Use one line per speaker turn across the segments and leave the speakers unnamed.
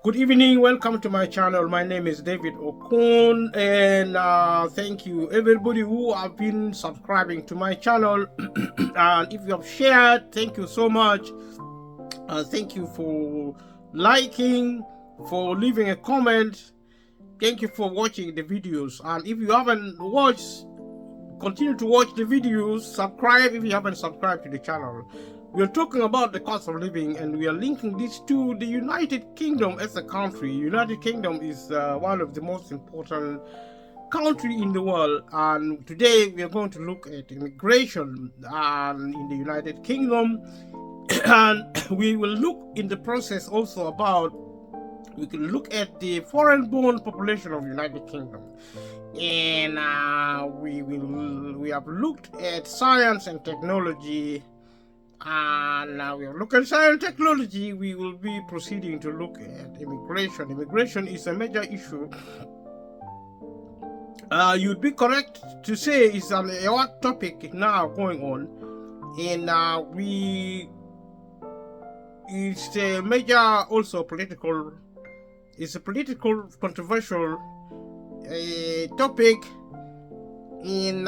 Good evening, welcome to my channel. My name is David Okun, and thank you everybody who have been subscribing to my channel. And if you have shared, thank you so much. Thank you for liking, for leaving a comment. Thank you for watching the videos. And if you haven't watched, continue to watch the videos. Subscribe if you haven't subscribed to the channel. We're talking about the cost of living, and we are linking this to the United Kingdom as a country. United Kingdom is one of the most important country in the world, and today we are going to look at immigration in the United Kingdom. And we will look in the process also about, we can look at the foreign-born population of United Kingdom. And we have looked at science and technology. And now we are looking at science and technology. We will be proceeding to look at immigration. Immigration is a major issue. You'd be correct to say it's a hot topic now going on, and it's a major also political. It's a political controversial topic. In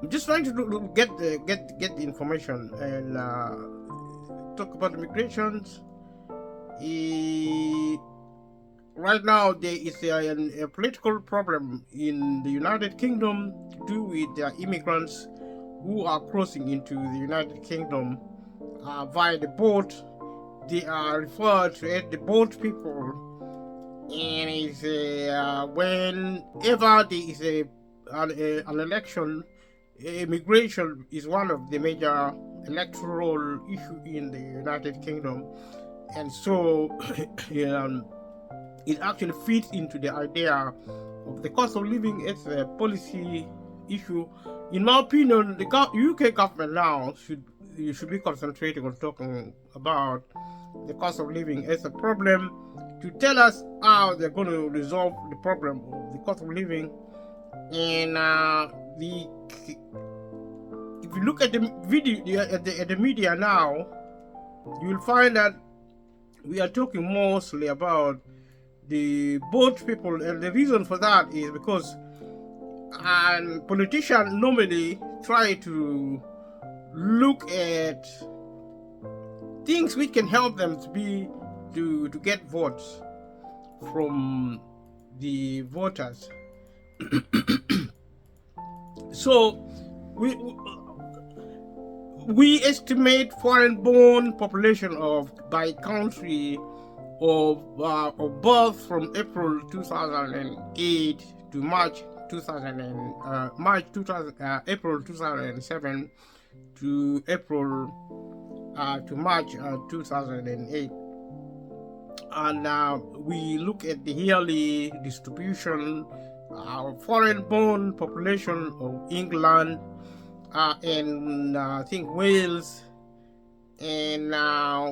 I'm just trying to get the information and talk about immigrations. Right now, there is a political problem in the United Kingdom to do with the immigrants who are crossing into the United Kingdom via the boat. They are referred to as the boat people, and it's whenever there is an election, immigration is one of the major electoral issues in the United Kingdom, and so it actually fits into the idea of the cost of living as a policy issue. In my opinion, the UK government now should be concentrating on talking about the cost of living as a problem, to tell us how they're going to resolve the problem of the cost of living. And if you look at the video at the media now, you will find that we are talking mostly about the boat people, and the reason for that is because politicians normally try to look at things which can help them to get votes from the voters. So we estimate foreign-born population by country of birth from April 2008 to April 2007 to March 2008. And we look at the yearly distribution of foreign-born population of England and I think Wales. And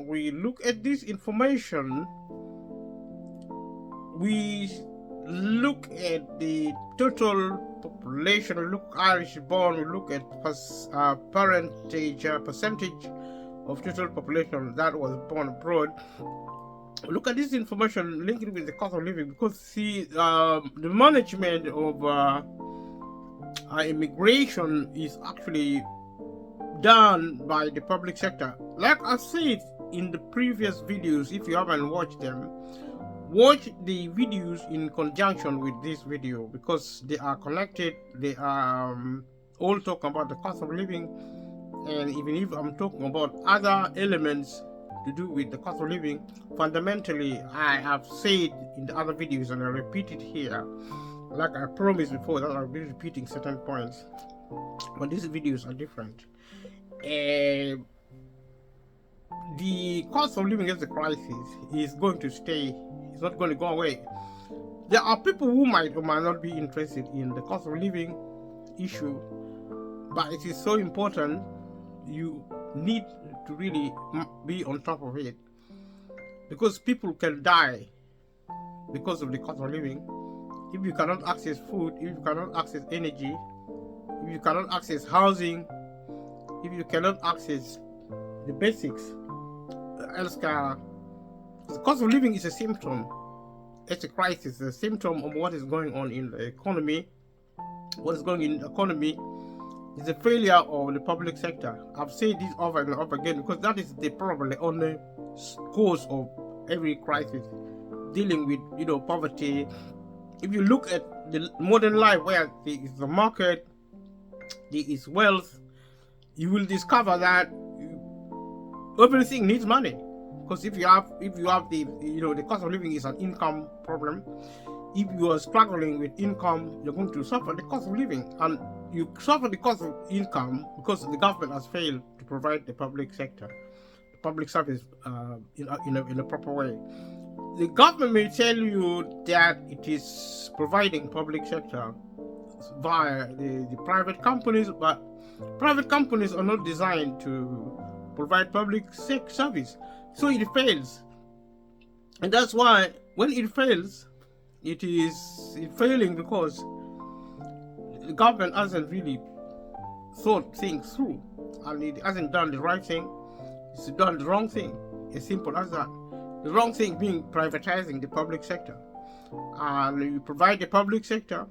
we look at this information. We look at the total population. We look Irish born. We look at percentage of total population that was born abroad. Look at this information linked with the cost of living, because see, the management of immigration is actually done by the public sector. Like I said in the previous videos, if you haven't watched them, watch the videos in conjunction with this video, because they are connected. They are all talking about the cost of living, and even if I'm talking about other elements to do with the cost of living, fundamentally I have said in the other videos, and I repeat it here, like I promised before, that I'll be repeating certain points, but these videos are different. The cost of living as a crisis is going to stay. It's not going to go away. There are people who might or might not be interested in the cost of living issue, but it is so important. You need to really be on top of it, because people can die because of the cost of living. If you cannot access food, if you cannot access energy, if you cannot access housing, if you cannot access the basics, healthcare. The cost of living is a symptom. It's a crisis, a symptom of what is going on in the economy. What is going on in the economy is the failure of the public sector. I've said this over and over again because that is probably the only cause of every crisis, dealing with poverty. If you look at the modern life where there is the market, there is wealth, you will discover that everything needs money. Because if you have the cost of living is an income problem. If you are struggling with income, you're going to suffer the cost of living, and you suffer the cost of income because the government has failed to provide the public sector, the public service in a proper way. The government may tell you that it is providing public sector via the private companies, but private companies are not designed to provide public service. So it fails, and that's why when it fails, it is failing because the government hasn't really thought things through, and it hasn't done the right thing. It's done the wrong thing. As simple as that. The wrong thing being privatizing the public sector, and you provide the public sector,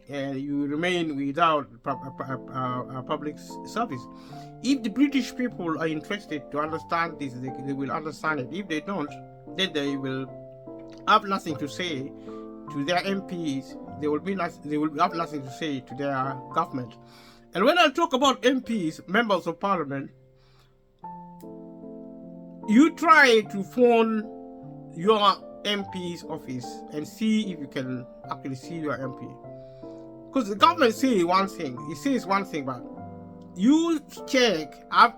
and you remain without public service. If the British people are interested to understand this, they will understand it. If they don't, then they will have nothing to say to their MPs. They will have nothing to say to their government. And when I talk about MPs, members of parliament, you try to phone your MP's office and see if you can actually see your MP. Because the government says one thing, it says one thing, but you check. I've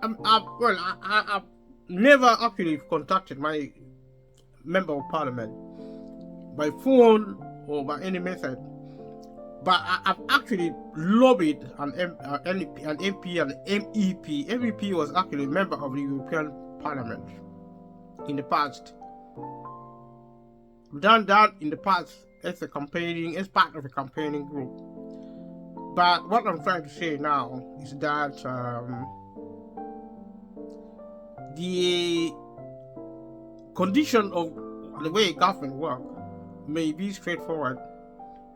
never actually contacted my member of parliament by phone or by any method, but I've actually lobbied an MP and MEP. MEP was actually a member of the European Parliament in the past. We've done that in the past as part of a campaigning group. But what I'm trying to say now is that the condition of the way government works may be straightforward,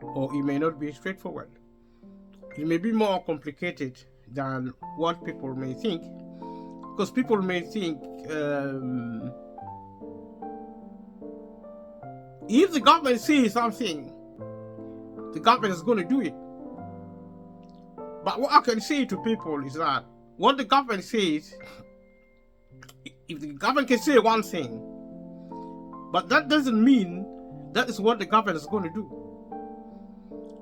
or it may not be straightforward. It may be more complicated than what people may think, because people may think if the government says something, the government is going to do it. But what I can say to people is that what the government says, if the government can say one thing, but that doesn't mean that is what the government is going to do.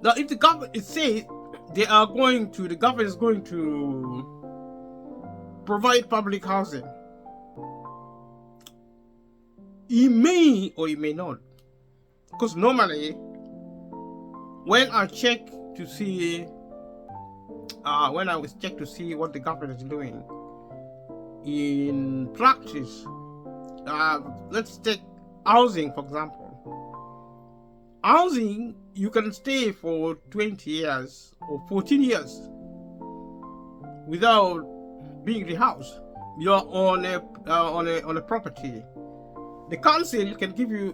Now, if the government says the government is going to provide public housing, it may or it may not. Because normally, when I check to see what the government is doing in practice, let's take housing for example. Housing, you can stay for 20 years or 14 years without being rehoused. You're on a property. The council can give you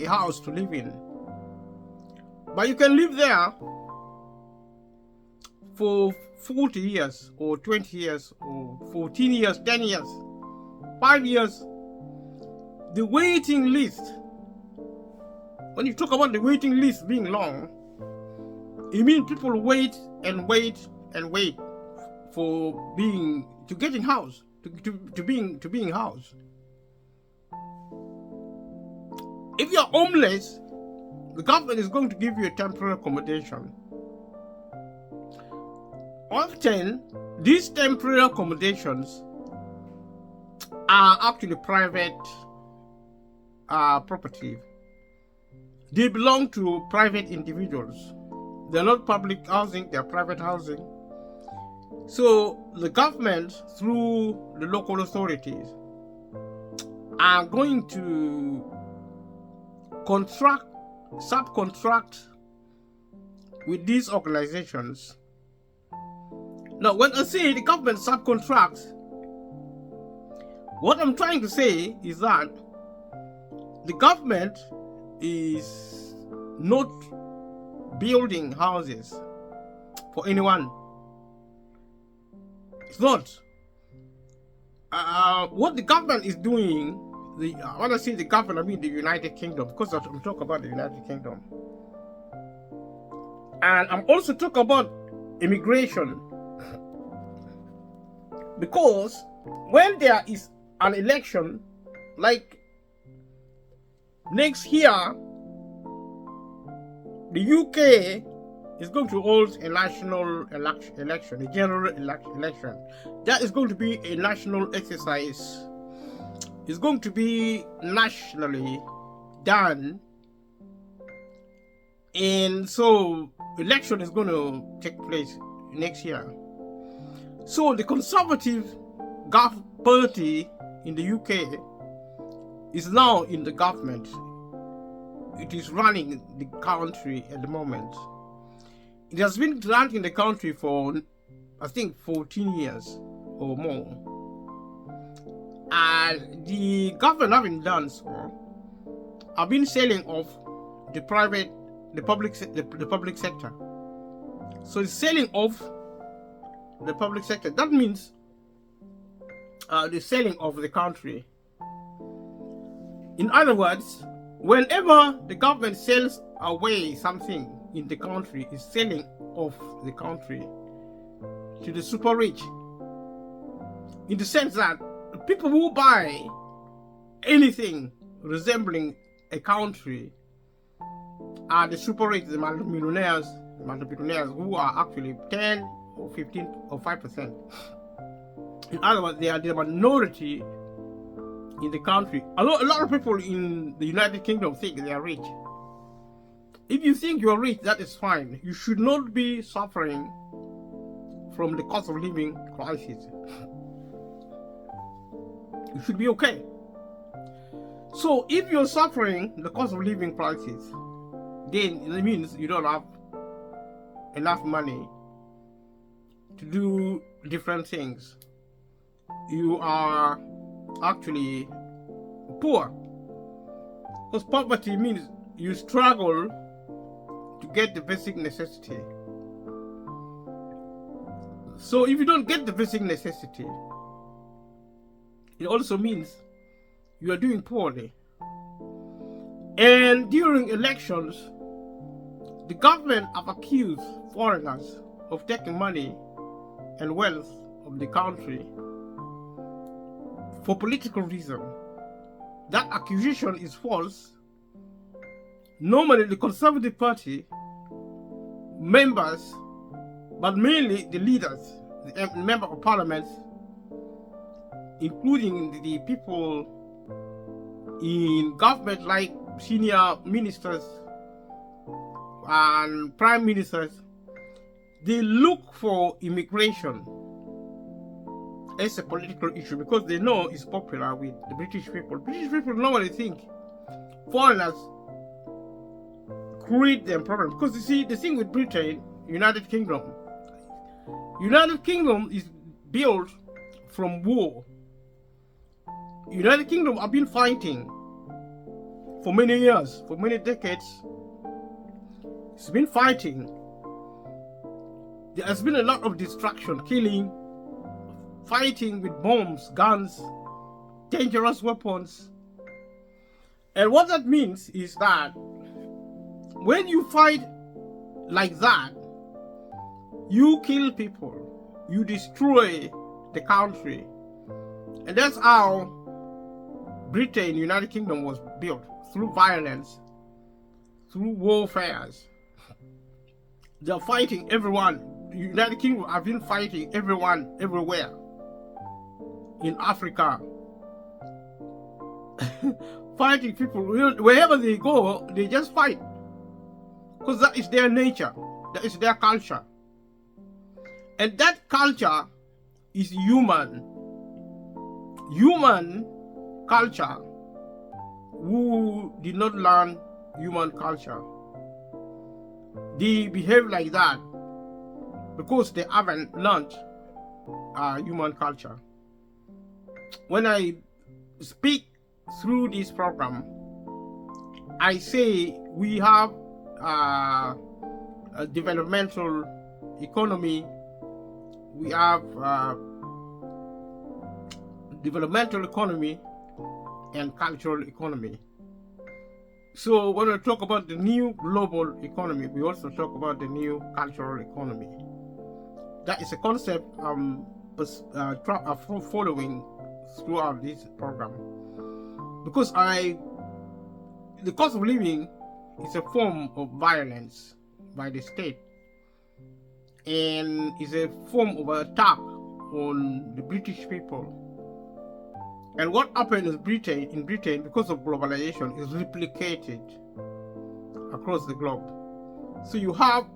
a house to live in, but you can live there for 40 years or 20 years or 14 years, 10 years, 5 years. The waiting list, when you talk about the waiting list being long, it means people wait and wait and wait for getting housed, to being housed. If you're homeless, the government is going to give you a temporary accommodation. Often, these temporary accommodations are actually private property. They belong to private individuals. They're not public housing, they're private housing. So the government, through the local authorities, are going to subcontract with these organizations. Now, when I say the government subcontracts, What I'm trying to say is that the government is not building houses for anyone. It's not. What the government is doing, when I say the government, I mean the United Kingdom, because I'm talking about the United Kingdom. And I'm also talking about immigration. Because when there is an election, like next year, the UK is going to hold a national election, a general election. That is going to be a national exercise. It's going to be nationally done. And so election is going to take place next year. So the Conservative Party in the UK is now in the government. It is running the country at the moment. It has been running the country for, I think, 14 years or more. And the government having done so, have been selling off the public sector. So it's selling off the public sector. That means the selling of the country. In other words, whenever the government sells away something in the country, is selling off the country to the super rich. In the sense that people who buy anything resembling a country are the super rich, the multimillionaires who are actually 10 or 15 or 5%. In other words, they are the minority in the country. A lot of people in the United Kingdom think they are rich. If you think you are rich, that is fine. You should not be suffering from the cost of living crisis. You should be okay. So if you're suffering the cost of living crisis, then it means you don't have enough money to do different things. You are actually poor. Because poverty means you struggle to get the basic necessity. So if you don't get the basic necessity, it also means you are doing poorly. And during elections, the government have accused foreigners of taking money and wealth of the country for political reason. That accusation is false. Normally the Conservative Party members, but mainly the leaders, the member of parliament, including the people in government like senior ministers and prime ministers, they look for immigration as a political issue because they know it's popular with the British people. British people normally think foreigners create them problems because you see the thing with Britain, United Kingdom is built from war. United Kingdom have been fighting for many years, for many decades. It's been fighting. There has been a lot of destruction, killing, fighting with bombs, guns, dangerous weapons. And what that means is that when you fight like that, you kill people, you destroy the country. And that's how Britain, United Kingdom was built, through violence, through warfares. They're fighting everyone. The United Kingdom have been fighting everyone, everywhere. In Africa. Fighting people. Wherever they go, they just fight. Because that is their nature. That is their culture. And that culture is human. Human culture. Who did not learn human culture, they behave like that because they haven't learned human culture. When I speak through this program, I say we have a developmental economy, we have developmental economy and cultural economy. So when we talk about the new global economy, we also talk about the new cultural economy. That is a concept I'm following throughout this program, because the cost of living is a form of violence by the state, and is a form of attack on the British people. And what happened in Britain, because of globalization, is replicated across the globe. So you have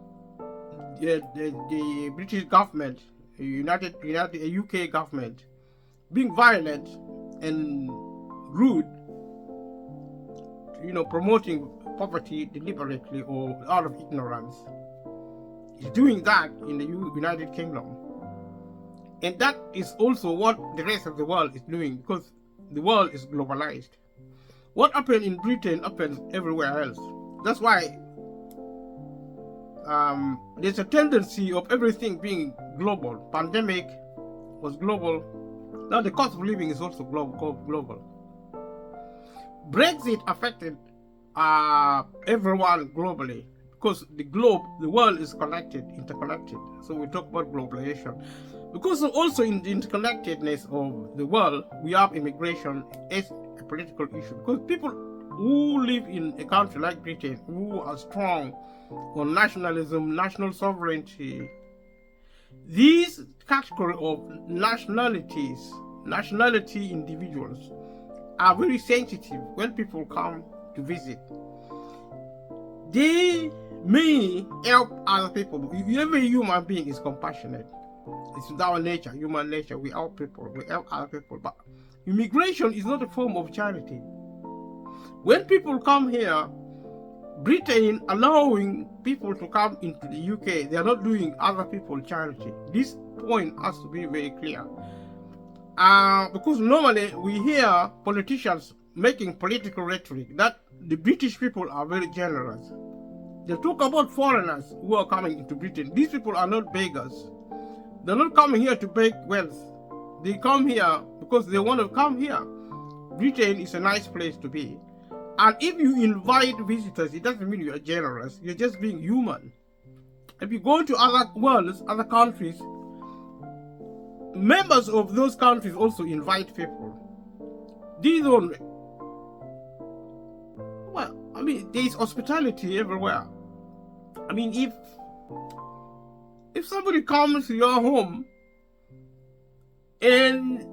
the British government, United UK government, being violent and rude, promoting poverty deliberately or out of ignorance. It's doing that in the United Kingdom. And that is also what the rest of the world is doing, because the world is globalized. What happened in Britain happens everywhere else. That's why there's a tendency of everything being global. Pandemic was global. Now the cost of living is also global. Brexit affected everyone globally, because the world is interconnected. So we talk about globalization. Because also in the interconnectedness of the world, we have immigration as a political issue. Because people who live in a country like Britain, who are strong on nationalism, national sovereignty, these category of nationality individuals are very sensitive when people come to visit. They may help other people. Every human being is compassionate. It's our nature, human nature. We help people, we help other people. But immigration is not a form of charity. When people come here, Britain allowing people to come into the UK, they are not doing other people charity. This point has to be very clear. Because normally we hear politicians making political rhetoric that the British people are very generous. They talk about foreigners who are coming into Britain. These people are not beggars. They're not coming here to beg wealth. They come here because they want to come here. Britain is a nice place to be. And if you invite visitors, it doesn't mean you are generous. You're just being human. If you go to other worlds, other countries, members of those countries also invite people. These don't. Well, I mean, there is hospitality everywhere. I mean, if somebody comes to your home and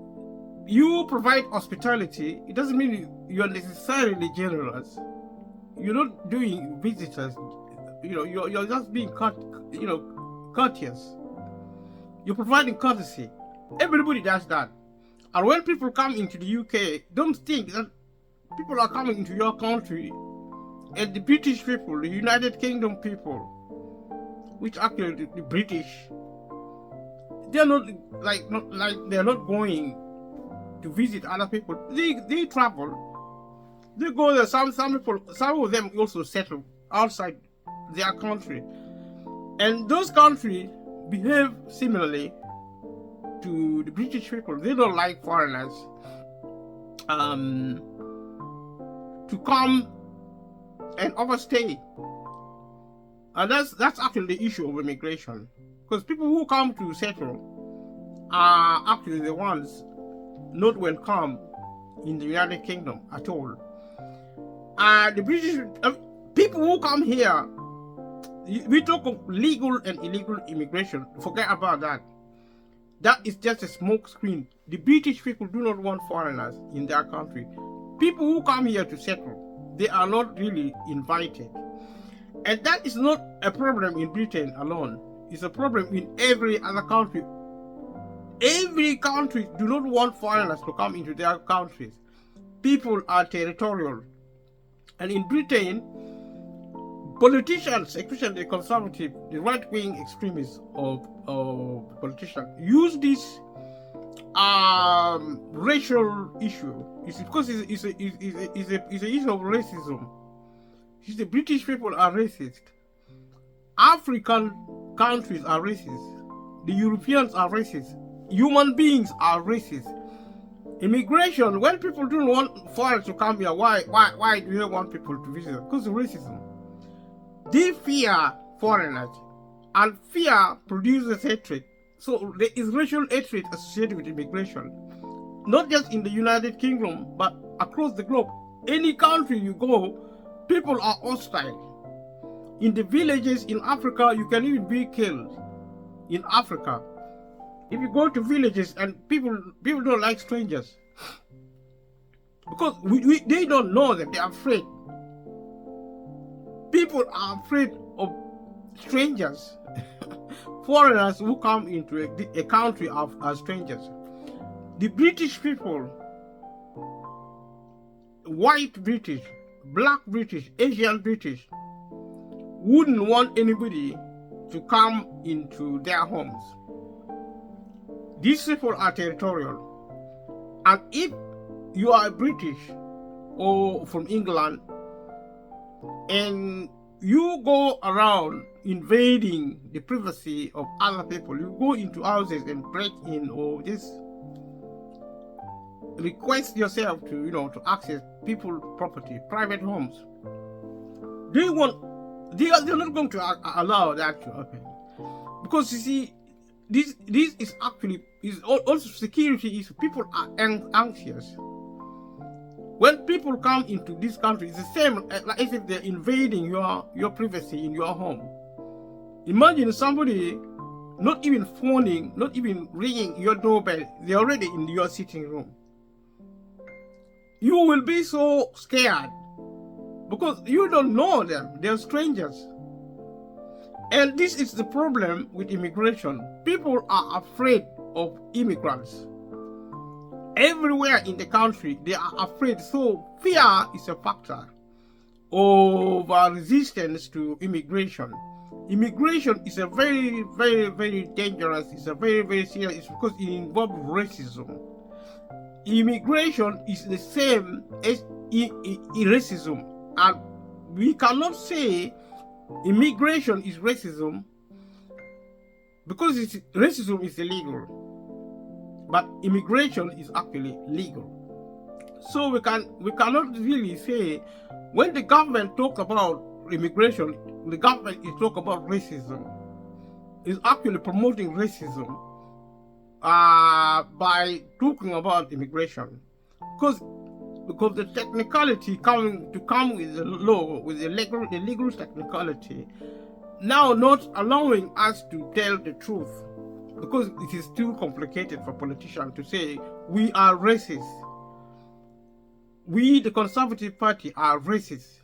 you provide hospitality, it doesn't mean you're necessarily generous. You're not doing visitors. You're just being courteous. You're providing courtesy. Everybody does that. And when people come into the UK, don't think that people are coming into your country and the British people, the United Kingdom people, which actually the British, they're not they're not going to visit other people. They travel. They go there. Some of them also settle outside their country, and those countries behave similarly to the British people. They don't like foreigners to come and overstay. And that's actually the issue of immigration, because people who come to settle are actually the ones not welcome in the United Kingdom at all. The British people who come here, we talk of legal and illegal immigration. Forget about that. That is just a smoke screen. The British people do not want foreigners in their country. People who come here to settle, they are not really invited. And that is not a problem in Britain alone. It's a problem in every other country. Every country do not want foreigners to come into their countries. People are territorial. And in Britain, politicians, especially the conservative, the right-wing extremists of politicians, use this racial issue. It's because it's an issue of racism. The British people are racist. African countries are racist. The Europeans are racist. Human beings are racist. Immigration, when people don't want foreigners to come here, why do they want people to visit? Because of racism. They fear foreigners, and fear produces hatred. So there is racial hatred associated with immigration, not just in the United Kingdom, but across the globe. Any country you go, people are hostile. In the villages in Africa, you can even be killed. In Africa, if you go to villages and people don't like strangers because they don't know them. They are afraid. People are afraid of strangers. Foreigners who come into a country are strangers. The British people, white British, black British, Asian British, wouldn't want anybody to come into their homes. These people are territorial. And if you are British or from England and you go around invading the privacy of other people, you go into houses and break in or just request yourself to access people's property, private homes. They are not going to allow that to happen, because you see, this is actually also security issue. People are anxious. When people come into this country, it's the same like as if they're invading your privacy in your home. Imagine somebody not even phoning, not even ringing your doorbell, they're already in your sitting room. You will be so scared because you don't know them, they're strangers. And this is the problem with immigration. People are afraid of immigrants. Everywhere in the country, they are afraid. So fear is a factor of resistance to immigration. Immigration is a very, very, very dangerous. It's a very, very serious. It's because it involves racism. Immigration is the same as racism, and we cannot say immigration is racism because racism is illegal, but immigration is actually legal. So we cannot really say when the government talks about immigration, the government is talking about racism. It's actually promoting racism by talking about immigration, because the technicality come with the law, with the legal technicality, now not allowing us to tell the truth, because it is too complicated for politicians to say we are racist. We, the Conservative Party, are racist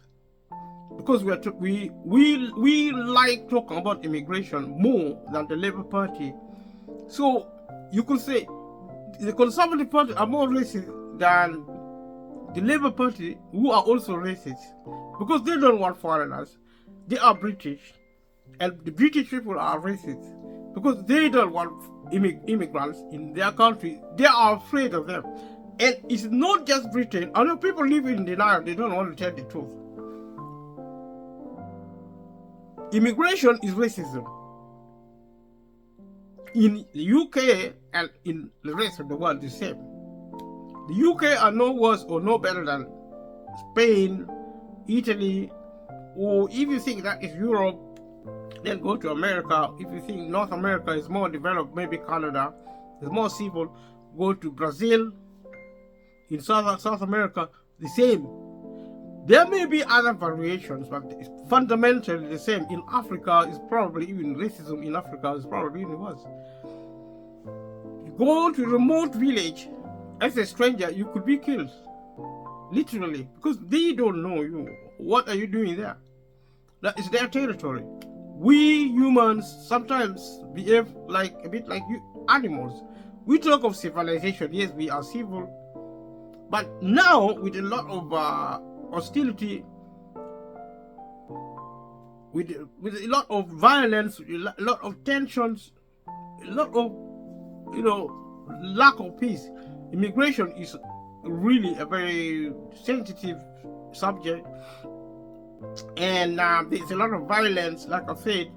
because we like talking about immigration more than the Labour Party. So you could say the Conservative Party are more racist than the Labour Party, who are also racist, because they don't want foreigners. They are British, and the British people are racist because they don't want immigrants in their country. They are afraid of them. And it's not just Britain. I know people live in denial. They don't want to tell the truth. Immigration is racism. In the UK and in the rest of the world, the same. The UK are no worse or no better than Spain, Italy, or if you think that is Europe, then go to America. If you think North America is more developed, maybe Canada is more civil, go to Brazil. In South America, the same. There may be other variations, but it's fundamentally the same. In Africa, it's probably even racism in Africa is probably even worse. You go to a remote village as a stranger, you could be killed, literally, because they don't know you. What are you doing there? That is their territory. We humans sometimes behave a bit like animals. We talk of civilization. Yes, we are civil. But now, with a lot of hostility, with a lot of violence, a lot of tensions, a lot of, lack of peace. Immigration is really a very sensitive subject, and there's a lot of violence, like I said,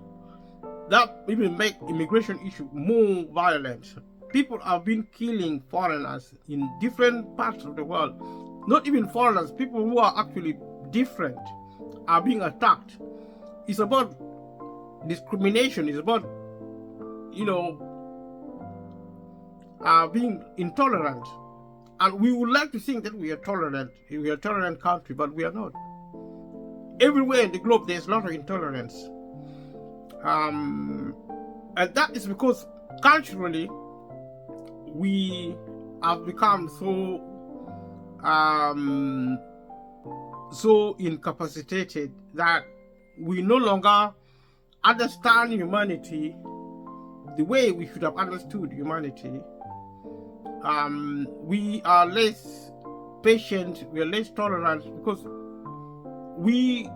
that even make immigration issue more violent. People have been killing foreigners in different parts of the world. Not even foreigners, people who are actually different are being attacked. It's about discrimination. It's about, being intolerant. And we would like to think that we are tolerant. We are a tolerant country, but we are not. Everywhere in the globe, there's a lot of intolerance. And that is because culturally, we have become so incapacitated that we no longer understand humanity the way we should have understood humanity. We are less patient, we are less tolerant, because we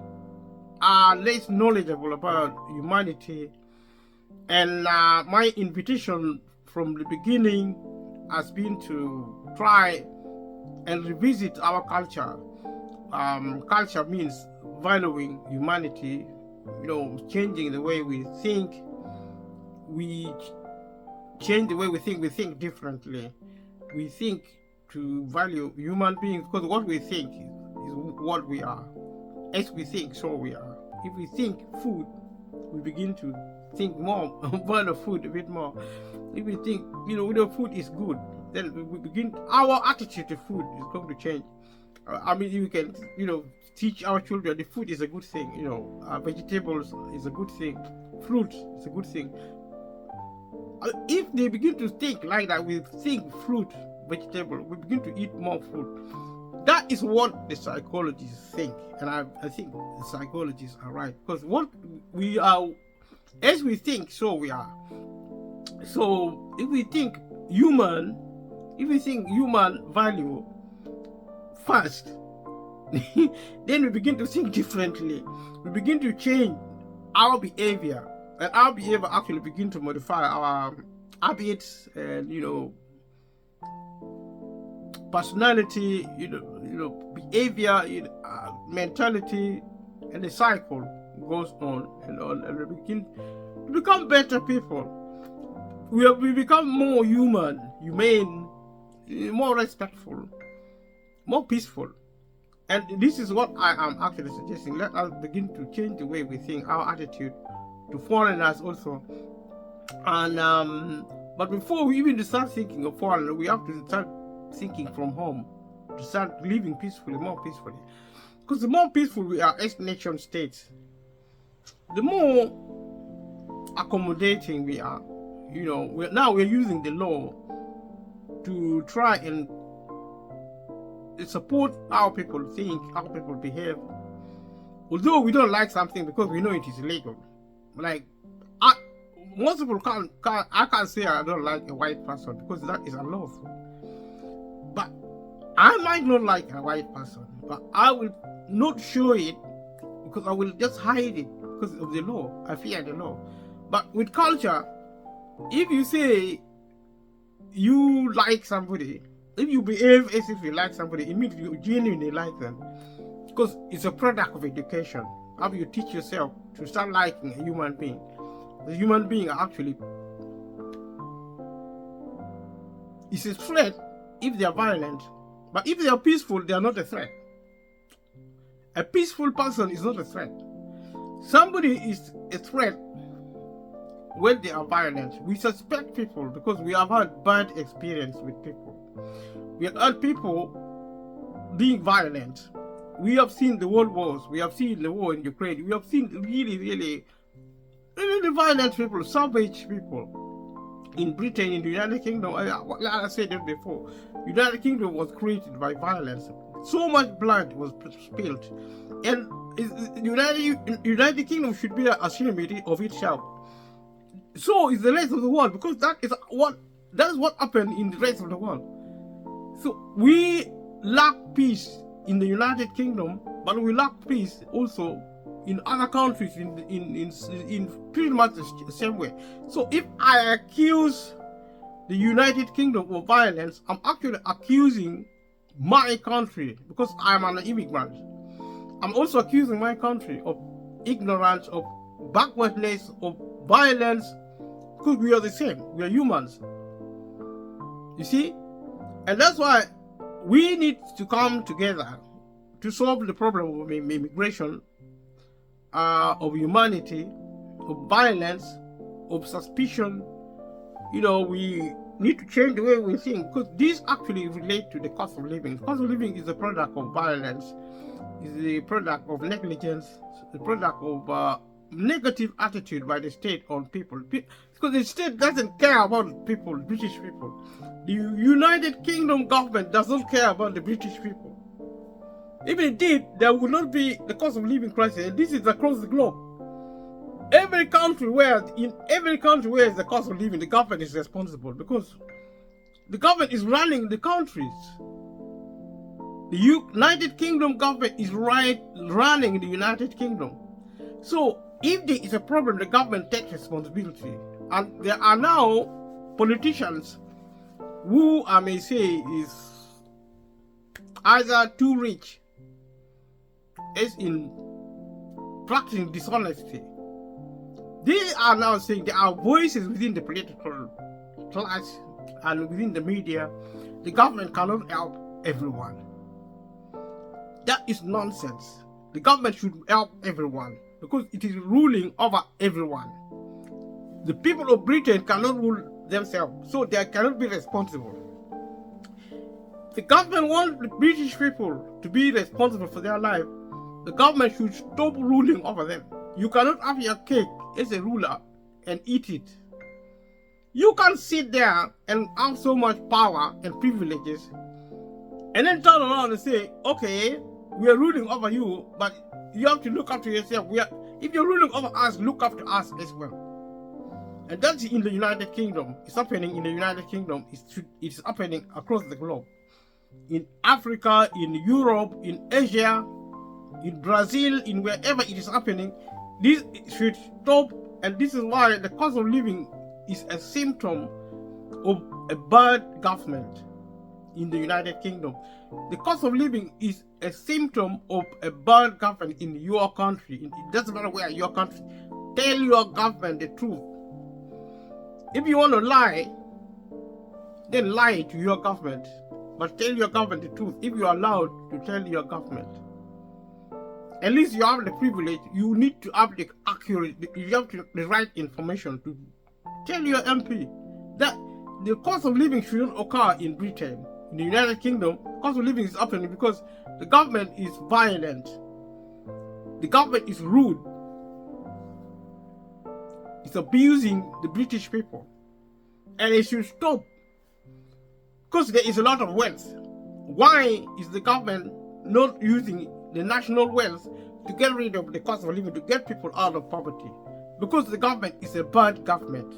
are less knowledgeable about humanity. And my invitation from the beginning has been to try and revisit our culture. Culture means valuing humanity, changing the way we think. We change the way we think differently. We think to value human beings, because what we think is what we are. As we think, so we are. If we think food, we begin to think more, value food a bit more. If we think, food is good, then we begin, our attitude to food is going to change. You can, teach our children the food is a good thing, vegetables is a good thing, fruit is a good thing. If they begin to think like that, we think fruit, vegetable, we begin to eat more fruit. That is what the psychologists think, and I think the psychologists are right, because what we are, as we think, so we are. So if we think human value first, then we begin to think differently. We begin to change our behavior, and our behavior actually begin to modify our habits and personality, behavior, mentality, and the cycle goes on and on, and we begin to become better people. We become more humane, more respectful, more peaceful. And this is what I am actually suggesting. Let us begin to change the way we think, our attitude to foreigners also. And but before we even start thinking of foreigners, we have to start thinking from home, to start living peacefully, more peacefully. Because the more peaceful we are as nation states, the more accommodating we are. We're using the law to try and support how people think, how people behave. Although we don't like something because we know it is illegal. Like, most people I can't say I don't like a white person because that is unlawful. But I might not like a white person, but I will not show it because I will just hide it because of the law. I fear the law. But with culture, if you say you like somebody, if you behave as if you like somebody, it means you genuinely like them. Because it's a product of education. How you teach yourself to start liking a human being. The human being actually is a threat if they are violent. But if they are peaceful, they are not a threat. A peaceful person is not a threat. Somebody is a threat when they are violent. We suspect people because we have had bad experience with people. We have had people being violent. We have seen the world wars. We have seen the war in Ukraine. We have seen really violent people, savage people. In Britain, in the United Kingdom, like I said it before, United Kingdom was created by violence. So much blood was spilled. And United Kingdom should be ashamed of itself. So is the rest of the world, because that's what happened in the rest of the world. So we lack peace in the United Kingdom, but we lack peace also in other countries in pretty much the same way. So if I accuse the United Kingdom of violence, I'm actually accusing my country, because I'm an immigrant. I'm also accusing my country of ignorance, of backwardness, of violence, because we are the same. We are humans. You see? And that's why we need to come together to solve the problem of immigration, of humanity, of violence, of suspicion. You know, we need to change the way we think, because these actually relate to the cost of living. Cost of living is a product of violence, is the product of negligence, the product of negative attitude by the state on people. Because the state doesn't care about people, British people. The United Kingdom government doesn't care about the British people. If it did, there would not be the cost of living crisis. And this is across the globe. In every country where is the cost of living, the government is responsible, because the government is running the countries. The United Kingdom government is running the United Kingdom. So if there is a problem, the government takes responsibility. And there are now politicians who I may say is either too rich, as in practicing dishonesty. They are now saying there are voices within the political class and within the media. The government cannot help everyone. That is nonsense. The government should help everyone, because it is ruling over everyone. The people of Britain cannot rule themselves, so they cannot be responsible. The government wants the British people to be responsible for their life. The government should stop ruling over them. You cannot have your cake as a ruler and eat it. You can't sit there and have so much power and privileges and then turn around and say, okay, we are ruling over you, but you have to look after yourself. If you're ruling over us, look after us as well. And that's in the United Kingdom. It's happening in the United Kingdom. It's happening across the globe. In Africa, in Europe, in Asia, in Brazil, in wherever it is happening, this should stop. And this is why the cost of living is a symptom of a bad government in the United Kingdom. The cost of living is a symptom of a bad government in your country. It doesn't matter where your country. Tell your government the truth. If you want to lie, then lie to your government. But tell your government the truth. If you are allowed to tell your government, at least you have the privilege. You need to have the accurate, you have the right information to tell your MP that the cost of living should not occur in Britain. In the United Kingdom, cost of living is happening because the government is violent. The government is rude. It's abusing the British people. And it should stop. Because there is a lot of wealth. Why is the government not using the national wealth to get rid of the cost of living, to get people out of poverty? Because the government is a bad government.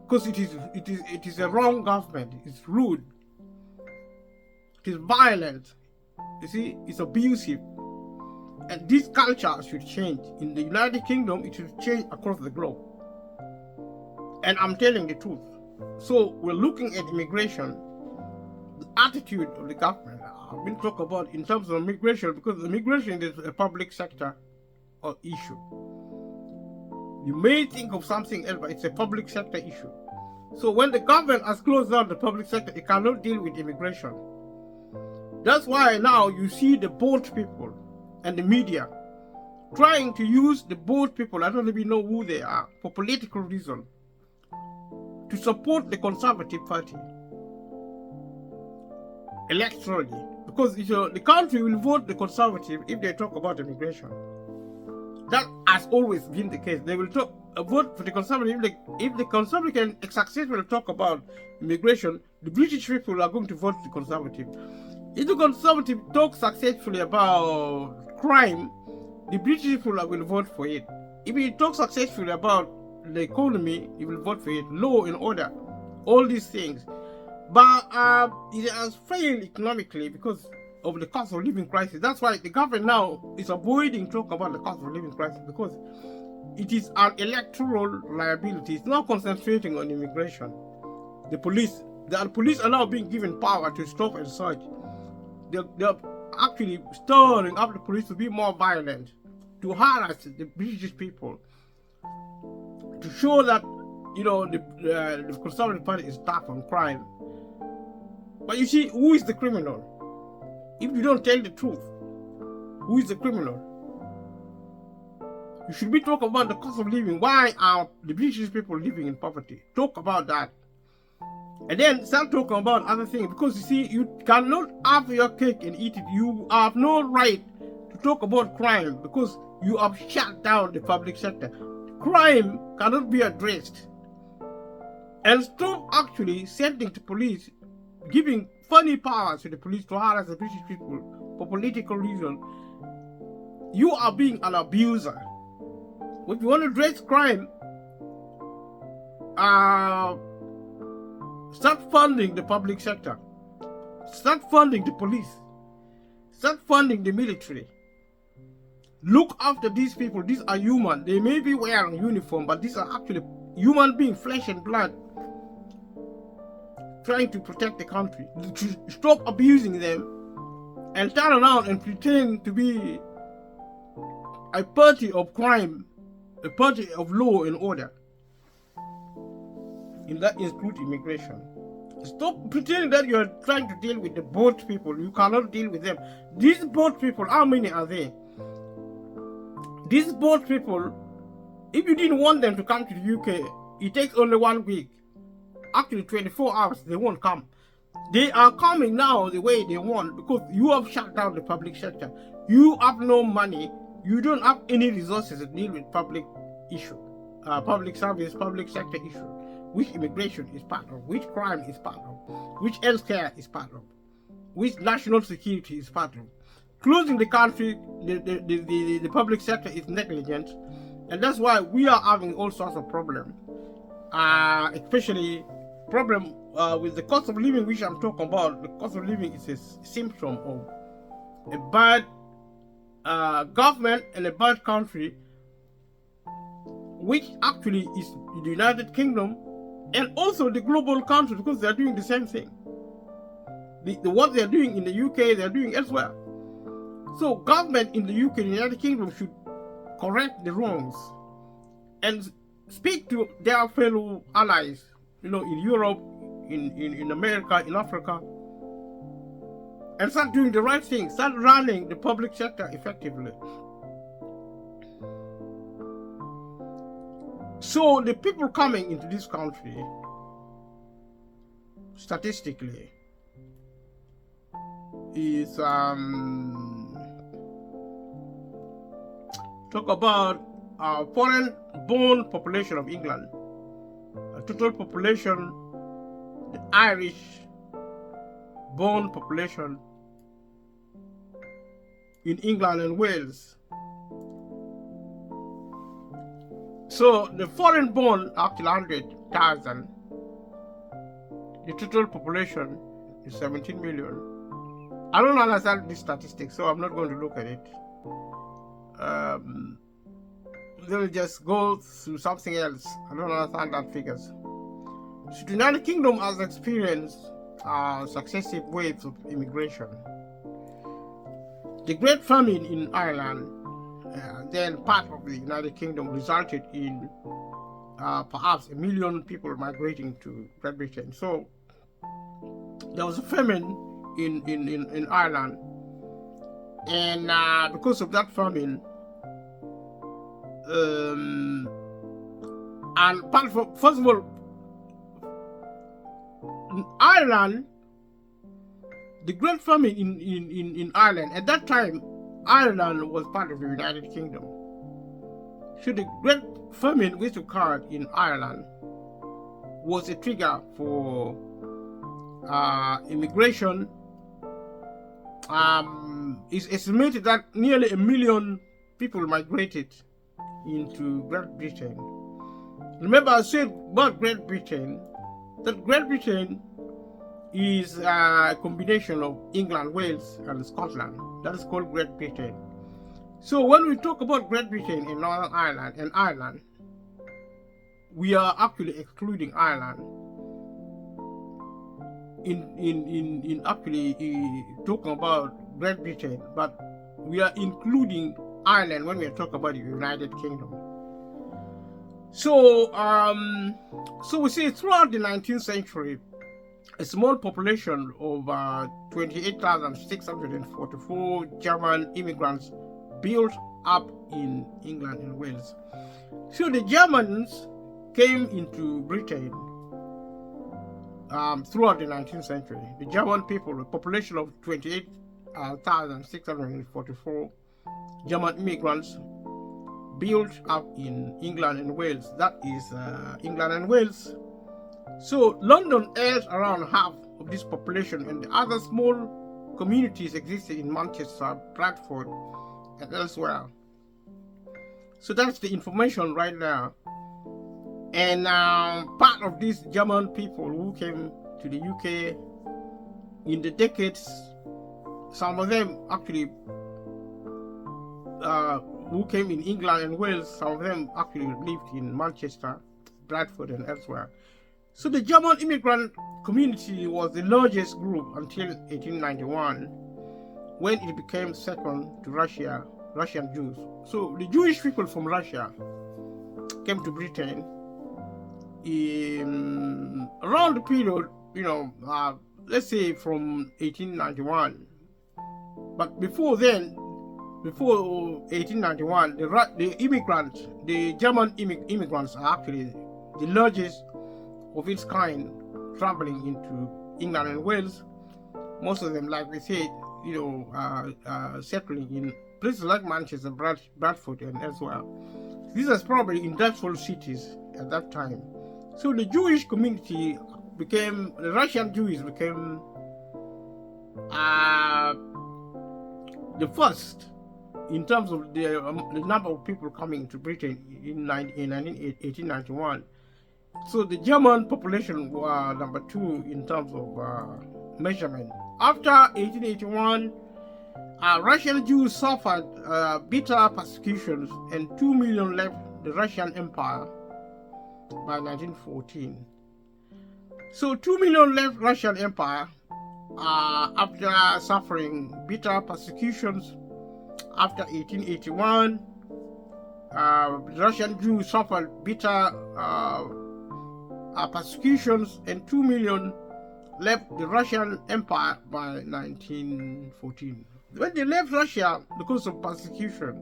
Because it is a wrong government. It's rude. It is violent. You see, it's abusive. And this culture should change. In the United Kingdom, it should change across the globe. And I'm telling the truth. So we're looking at immigration, the attitude of the government. I've been talking about in terms of immigration, because immigration is a public sector issue. You may think of something else, but it's a public sector issue. So when the government has closed down the public sector, it cannot deal with immigration. That's why now you see the boat people and the media trying to use the boat people, I don't even know who they are, for political reasons, to support the Conservative Party electorally. Because the country will vote the Conservative if they talk about immigration. That has always been the case. They will vote for the Conservative. If the Conservative can successfully talk about immigration, the British people are going to vote the Conservative. If the Conservative talk successfully about crime, the British people will vote for it. If he talks successfully about the economy, he will vote for it. Law and order, all these things. But it has failed economically because of the cost of living crisis. That's why the government now is avoiding talking about the cost of living crisis, because it is an electoral liability. It's not concentrating on immigration. The police are now being given power to stop and search. They're actually stirring up the police to be more violent, to harass the British people, to show that, you know, the Conservative Party is tough on crime. But you see, who is the criminal? If you don't tell the truth, who is the criminal? You should be talking about the cost of living. Why are the British people living in poverty? Talk about that. And then start talking about other things. Because you see, you cannot have your cake and eat it. You have no right to talk about crime because you have shut down the public sector. Crime cannot be addressed. And stop actually sending to police, giving funny powers to the police to harass the British people for political reasons. You are being an abuser. If you want to address crime, start funding the public sector. Start funding the police. Start funding the military. Look after these people. These are human. They may be wearing uniform, but these are actually human beings, flesh and blood, trying to protect the country. Stop abusing them and turn around and pretend to be a party of crime, a party of law and order. And that includes immigration. Stop pretending that you are trying to deal with the boat people. You cannot deal with them. These boat people, how many are there? These boat people, if you didn't want them to come to the UK, it takes only 1 week. Actually 24 hours, they won't come. They are coming now the way they want because you have shut down the public sector. You have no money. You don't have any resources to deal with public issue, public service, public sector issue, which immigration is part of, which crime is part of, which healthcare is part of, which national security is part of. Closing the country, the public sector is negligent, and that's why we are having all sorts of problems, especially problem with the cost of living, which I'm talking about. The cost of living is a symptom of a bad government and a bad country, which actually is the United Kingdom and also the global country, because they are doing the same thing. What they are doing in the UK, they are doing elsewhere. So government in the UK and the United Kingdom should correct the wrongs and speak to their fellow allies, you know, in Europe, in America, in Africa, and start doing the right thing. Start running the public sector effectively. So the people coming into this country, statistically, is talk about foreign-born population of England, a total population, the Irish-born population in England and Wales. So the foreign-born actually 100,000. The total population is 17 million. I don't understand this statistic, so I'm not going to look at it. Let me just go through something else. I don't understand that figures. So the United Kingdom has experienced successive waves of immigration. The Great Famine in Ireland, then part of the United Kingdom, resulted in perhaps 1 million people migrating to Great Britain. So there was a famine in Ireland, and because of that famine, and first of all, in Ireland, the Great Famine in Ireland, at that time, Ireland was part of the United Kingdom. So the Great Famine which occurred in Ireland was a trigger for immigration. It's estimated that nearly 1 million people migrated into Great Britain. Remember, I said about Great Britain, that Great Britain is a combination of England, Wales, and Scotland. That is called Great Britain. So when we talk about Great Britain in Northern Ireland and Ireland, we are actually excluding Ireland in actually talking about Great Britain, but we are including Ireland when we are talking about the United Kingdom. So so we see throughout the 19th century, a small population of 28,644 German immigrants built up in England and Wales. So the Germans came into Britain throughout the 19th century. The German people, a population of 28,644 German immigrants built up in England and Wales. That is England and Wales. So London has around half of this population, and the other small communities existed in Manchester, Bradford, and elsewhere. So that's the information right now. And part of these German people who came to the UK in the decades, some of them actually who came in England and Wales, some of them actually lived in Manchester, Bradford, and elsewhere. So the German immigrant community was the largest group until 1891, when it became second to Russian Jews. So the Jewish people from Russia came to Britain in around the period, let's say from 1891. But before then, before 1891, the German immigrants are actually the largest of its kind traveling into England and Wales. Most of them, like we said, settling in places like Manchester, Bradford, and elsewhere. These are probably industrial cities at that time. So the Jewish community the Russian Jews became the first in terms of the number of people coming to Britain in 1891. So the German population were number 2 in terms of measurement. After 1881, Russian Jews suffered bitter persecutions, and 2 million left the Russian Empire by 1914. So 2 million left Russian Empire after suffering bitter persecutions. After 1881, Russian Jews suffered bitter persecutions, and 2 million left the Russian Empire by 1914. When they left Russia because of persecution,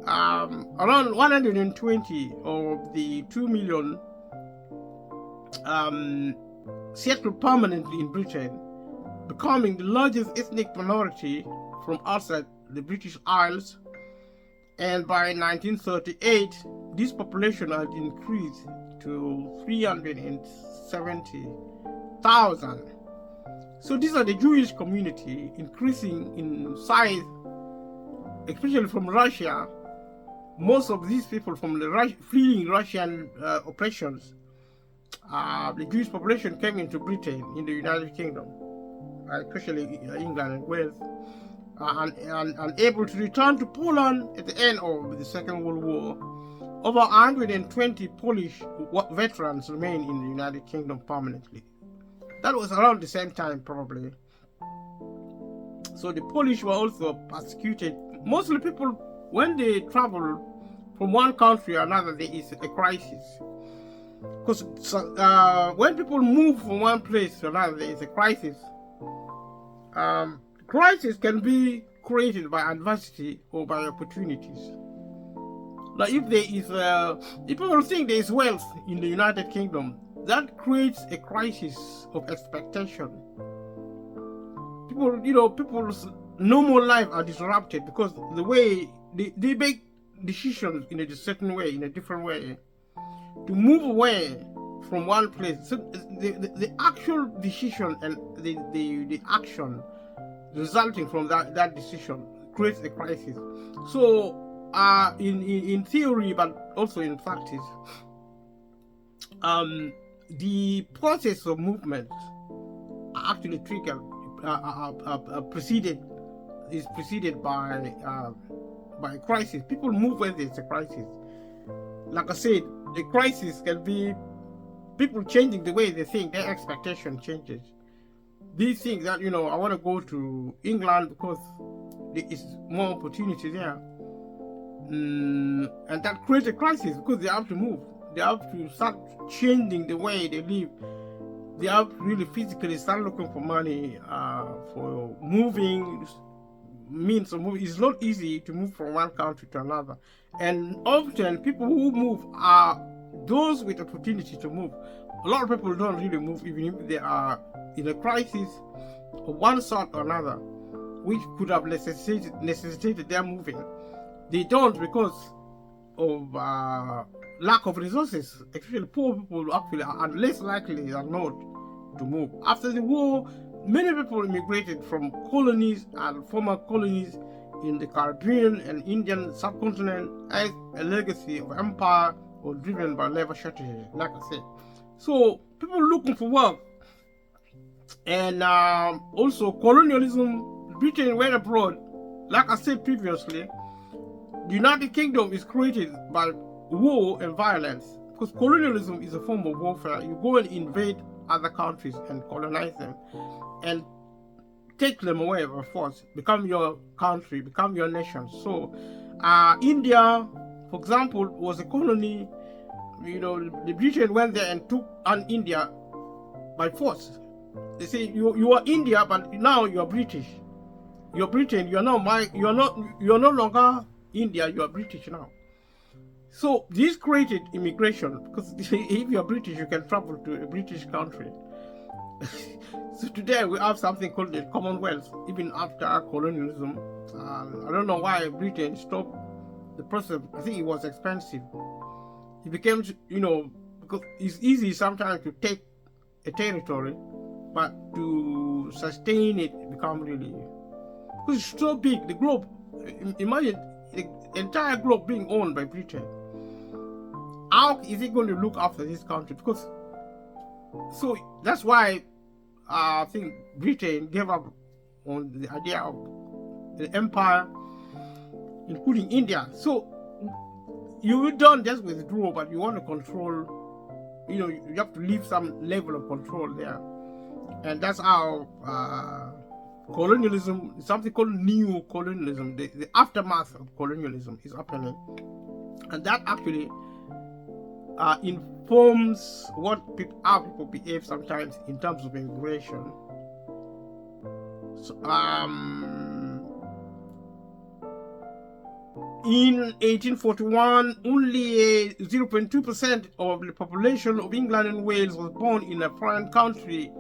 around 120 of the 2 million settled permanently in Britain, becoming the largest ethnic minority from outside the British Isles. And by 1938, this population had increased to 370,000. So these are the Jewish community increasing in size, especially from Russia. Most of these people from the fleeing Russian oppressions, the Jewish population came into Britain in the United Kingdom, especially England and Wales, and able to return to Poland at the end of the Second World War. Over 120 Polish veterans remain in the United Kingdom permanently. That was around the same time, probably. So the Polish were also persecuted. Mostly people, when they travel from one country or another, there is a crisis. Because when people move from one place to another, there is a crisis. Crisis can be created by adversity or by opportunities. Like if there is, if people think there is wealth in the United Kingdom, that creates a crisis of expectation. People's normal life are disrupted because the way they make decisions in a certain way, in a different way, to move away from one place. So the actual decision and the action resulting from that decision creates a crisis. So in theory, but also in practice, the process of movement actually preceded is preceded by crisis. People move when there's a crisis. Like I said, the crisis can be people changing the way they think, their expectation changes. These things that, I want to go to England because there is more opportunity there. And that creates a crisis because they have to move. They have to start changing the way they live. They have to really physically start looking for money, for moving, means of moving. It's not easy to move from one country to another. And often people who move are those with opportunity to move. A lot of people don't really move even if they are in a crisis of one sort or another, which could have necessitated their moving. They don't because of lack of resources. Actually, poor people actually are less likely than not to move. After the war, many people immigrated from colonies and former colonies in the Caribbean and Indian subcontinent as a legacy of empire or driven by labor shortages, like I said. So people looking for work. And also colonialism, Britain went abroad. Like I said previously, the United Kingdom is created by war and violence, because colonialism is a form of warfare. You go and invade other countries and colonize them and take them away by force, become your country, become your nation. So India, for example, was a colony. The Britain went there and took on India by force. They say you are India, but now you are British. You're Britain. You're no longer India. You are British now. So this created immigration, because if you're British, you can travel to a British country. So today we have something called the Commonwealth, even after colonialism. I don't know why Britain stopped the process. I think it was expensive. It became, because it's easy sometimes to take a territory, but to sustain it become really, because it's so big, the globe. Imagine the entire globe being owned by Britain. How is it going to look after this country? Because, so that's why I think Britain gave up on the idea of the empire, including India. So you don't just withdraw, but you want to control, you have to leave some level of control there. And that's how colonialism, something called neo-colonialism, the aftermath of colonialism is happening. And that actually informs how people behave sometimes in terms of immigration. So, in 1841, only 0.2% of the population of England and Wales was born in a foreign country,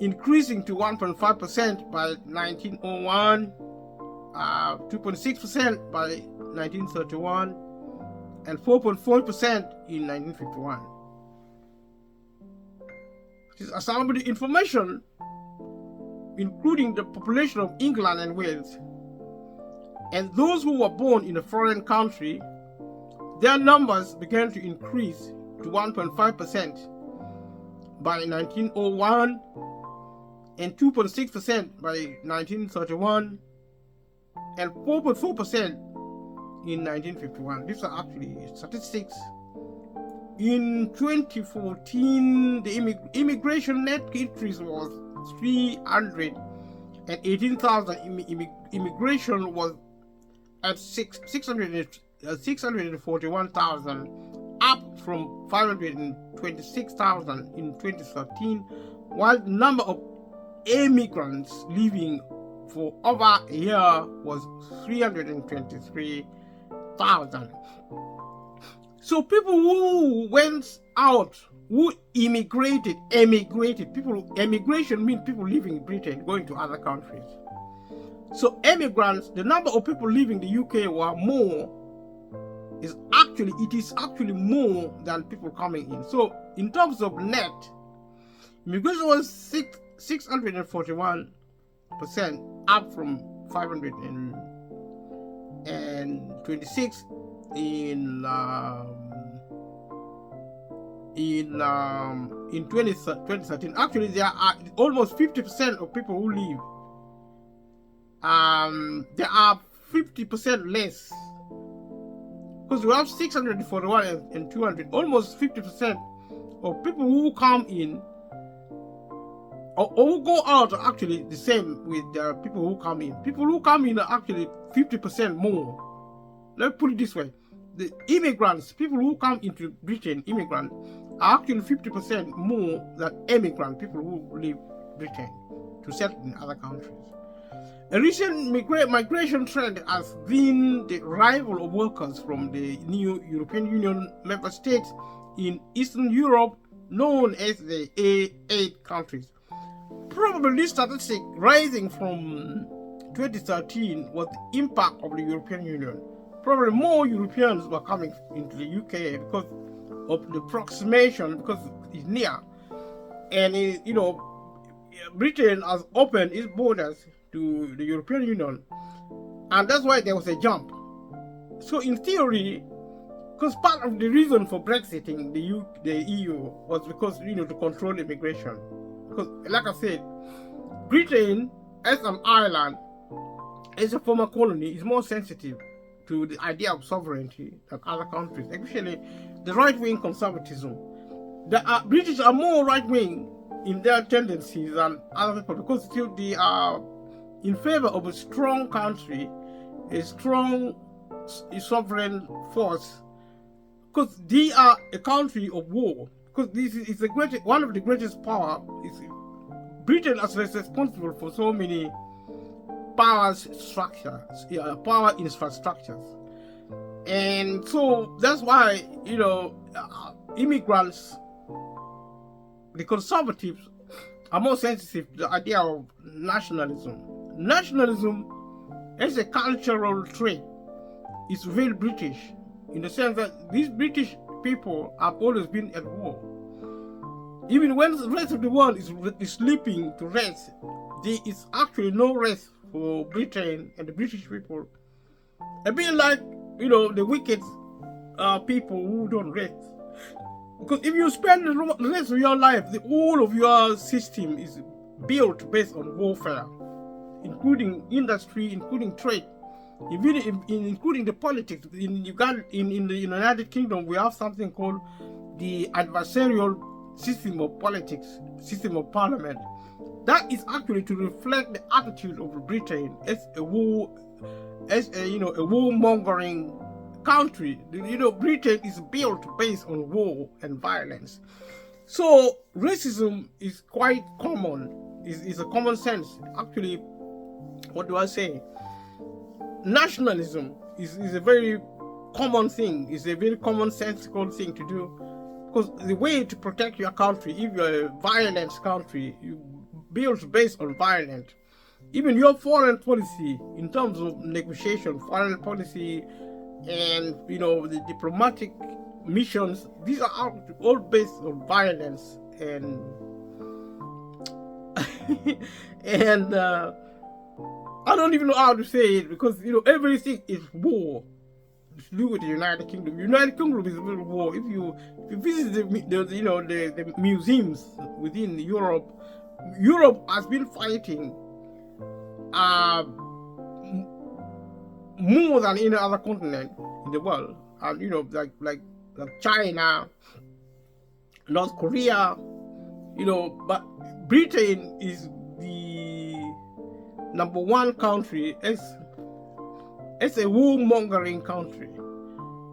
increasing to 1.5% by 1901, 2.6% by 1931, and 4.4% in 1951. This is assembled information including the population of England and Wales. And those who were born in a foreign country, their numbers began to increase to 1.5% by 1901 and 2.6% by 1931 and 4.4% in 1951. These are actually statistics. In 2014, the immigration net increase was 318,000. Immigration was at 641,000, up from 526,000 in 2013, while the number of immigrants living for over a year was 323,000. So people who went out, who emigrated, emigration means people living in Britain, going to other countries. So immigrants, the number of people leaving the UK were more, it is actually more than people coming in. So in terms of net, immigration was 641%, up from 526 in 2013. Actually, there are almost 50% of people who leave there are 50% less, because we have 641 and 200, almost 50% of people who come in or who go out are actually the same with the people who come in. People who come in are actually 50% more. Let's put it this way. The immigrants, people who come into Britain, immigrants, are actually 50% more than immigrant people who leave Britain to settle in other countries. A recent migration trend has been the arrival of workers from the new European Union member states in Eastern Europe, known as the A8 countries. Probably this statistic rising from 2013 was the impact of the European Union. Probably more Europeans were coming into the UK because of the approximation, because it's near, and Britain has opened its borders to the European Union, and that's why there was a jump. So in theory, because part of the reason for Brexiting the EU was because to control immigration. Because like I said, Britain as an island, as a former colony, is more sensitive to the idea of sovereignty than other countries, especially the right-wing conservatism. The British are more right-wing in their tendencies than other people, because still they are in favor of a strong country, a strong sovereign force, because they are a country of war. Because this is one of the greatest power. Britain is responsible for so many power infrastructures, and so that's why immigrants, the conservatives, are more sensitive to the idea of nationalism. Nationalism as a cultural trait is very British, in the sense that these British people have always been at war. Even when the rest of the world is sleeping to rest, there is actually no rest for Britain and the British people. A bit like the wicked people who don't rest. Because if you spend the rest of your life, all of your system is built based on warfare, including industry, including trade, including the politics. In the United Kingdom, we have something called the adversarial system of politics, system of parliament. That is actually to reflect the attitude of Britain as a warmongering country. Britain is built based on war and violence. So racism is quite common. Is a common sense. Actually, what do I say? Nationalism is a very common thing. It's a very commonsensical thing to do. Because the way to protect your country, if you're a violent country, you build based on violence. Even your foreign policy, in terms of negotiation, foreign policy, and the diplomatic missions, these are all based on violence and and I don't even know how to say it, because everything is war. To do with the United Kingdom. United Kingdom is a little war. If you visit the museums within Europe, Europe has been fighting more than any other continent in the world, and like China, North Korea, but Britain is the number one country as a warmongering country.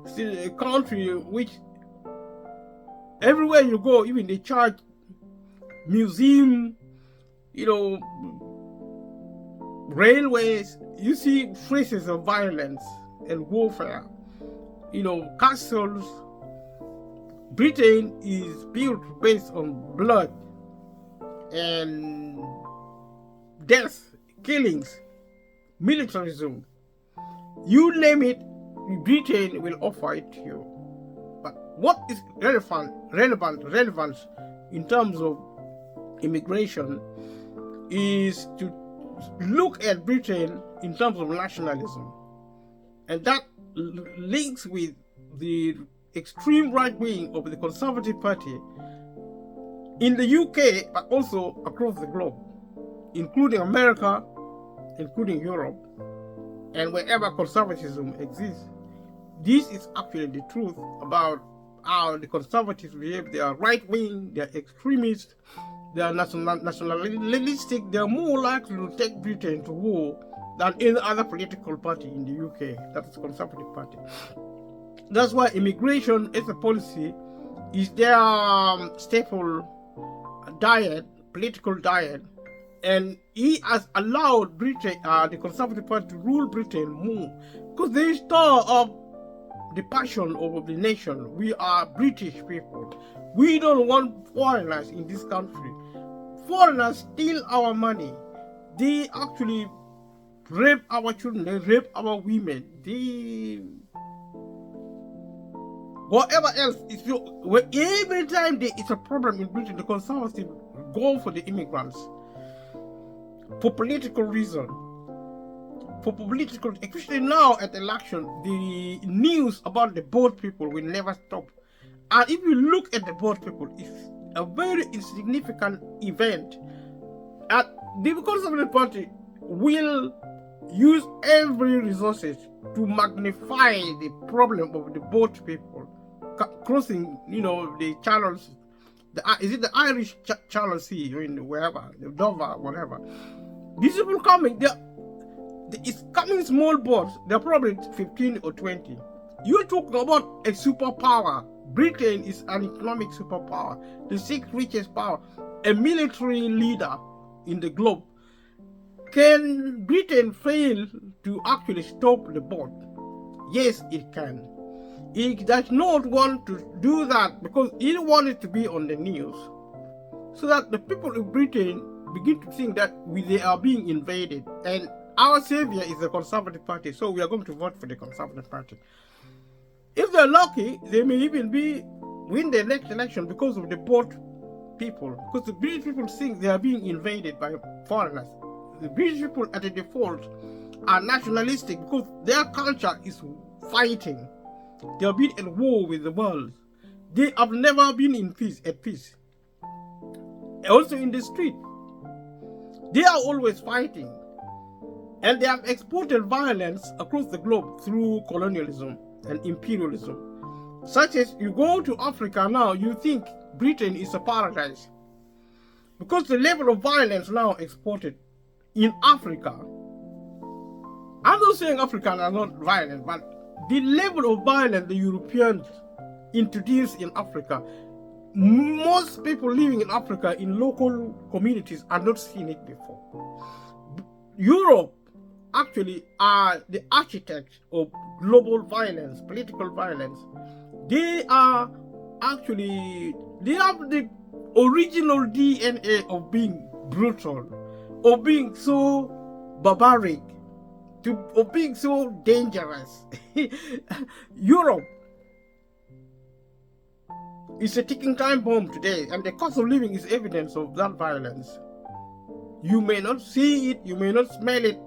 Still a country which everywhere you go, even the church, museum, railways, you see traces of violence and warfare. Castles. Britain is built based on blood and death, killings, militarism. You name it, Britain will offer it to you. But what is relevant in terms of immigration is to look at Britain in terms of nationalism. And that links with the extreme right wing of the Conservative Party in the UK, but also across the globe, including America, including Europe, and wherever conservatism exists. This is actually the truth about how the conservatives behave. They are right-wing, they are extremists, they are nationalistic, they are more likely to take Britain to war than any other political party in the UK, that is the Conservative Party. That's why immigration as a policy is their staple diet, political diet, and he has allowed Britain, the Conservative Party, to rule Britain more because they stir up the passion of the nation. We are British people. We don't want foreigners in this country. Foreigners steal our money. They actually rape our children. They rape our women. They whatever else is. Every time there is a problem in Britain, the Conservatives go for the immigrants for political reason. Especially now at election, the news about the boat people will never stop. And if you look at the boat people, it's a very insignificant event. And the Conservative Party will use every resources to magnify the problem of the boat people crossing, the channels. Is it the Irish Channel Sea, wherever, the Dover, whatever. These people coming, it's coming small boats. They're probably 15 or 20. You're talking about a superpower. Britain is an economic superpower, the sixth richest power, a military leader in the globe. Can Britain fail to actually stop the boat? Yes, it can. It does not want to do that because it wanted to be on the news, so that the people of Britain begin to think that they are being invaded, and our savior is the Conservative Party, so we are going to vote for the Conservative Party. If they're lucky, they may even win the next election because of the boat people, because the British people think they are being invaded by foreigners. The British people at the default are nationalistic because their culture is fighting. They have been at war with the world. They have never been at peace. Also in the street, they are always fighting. And they have exported violence across the globe through colonialism and imperialism. Such as you go to Africa now, you think Britain is a paradise. Because the level of violence now exported in Africa, I'm not saying Africans are not violent, but the level of violence the Europeans introduced in Africa, most people living in Africa in local communities are not seen it before. Europe actually are the architects of global violence, political violence. They have the original DNA of being brutal, of being so barbaric, of being so dangerous. Europe is a ticking time bomb today, and the cost of living is evidence of that violence. You may not see it, you may not smell it,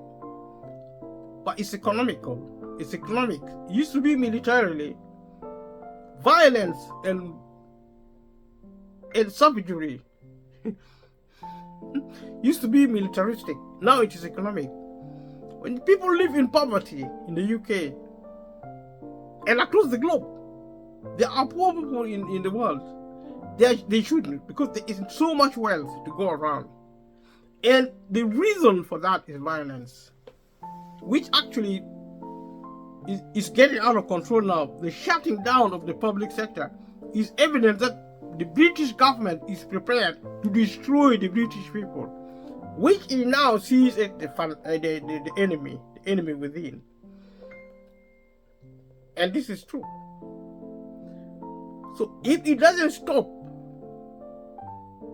but it's economical. It's economic. It used to be militarily. Violence and savagery used to be militaristic. Now it is economic. When people live in poverty in the UK and across the globe, there are poor people in the world. They shouldn't, because there is so much wealth to go around. And the reason for that is violence, which actually is getting out of control now. The shutting down of the public sector is evidence that the British government is prepared to destroy the British people, which it now sees as the enemy within. And this is true. So if it doesn't stop,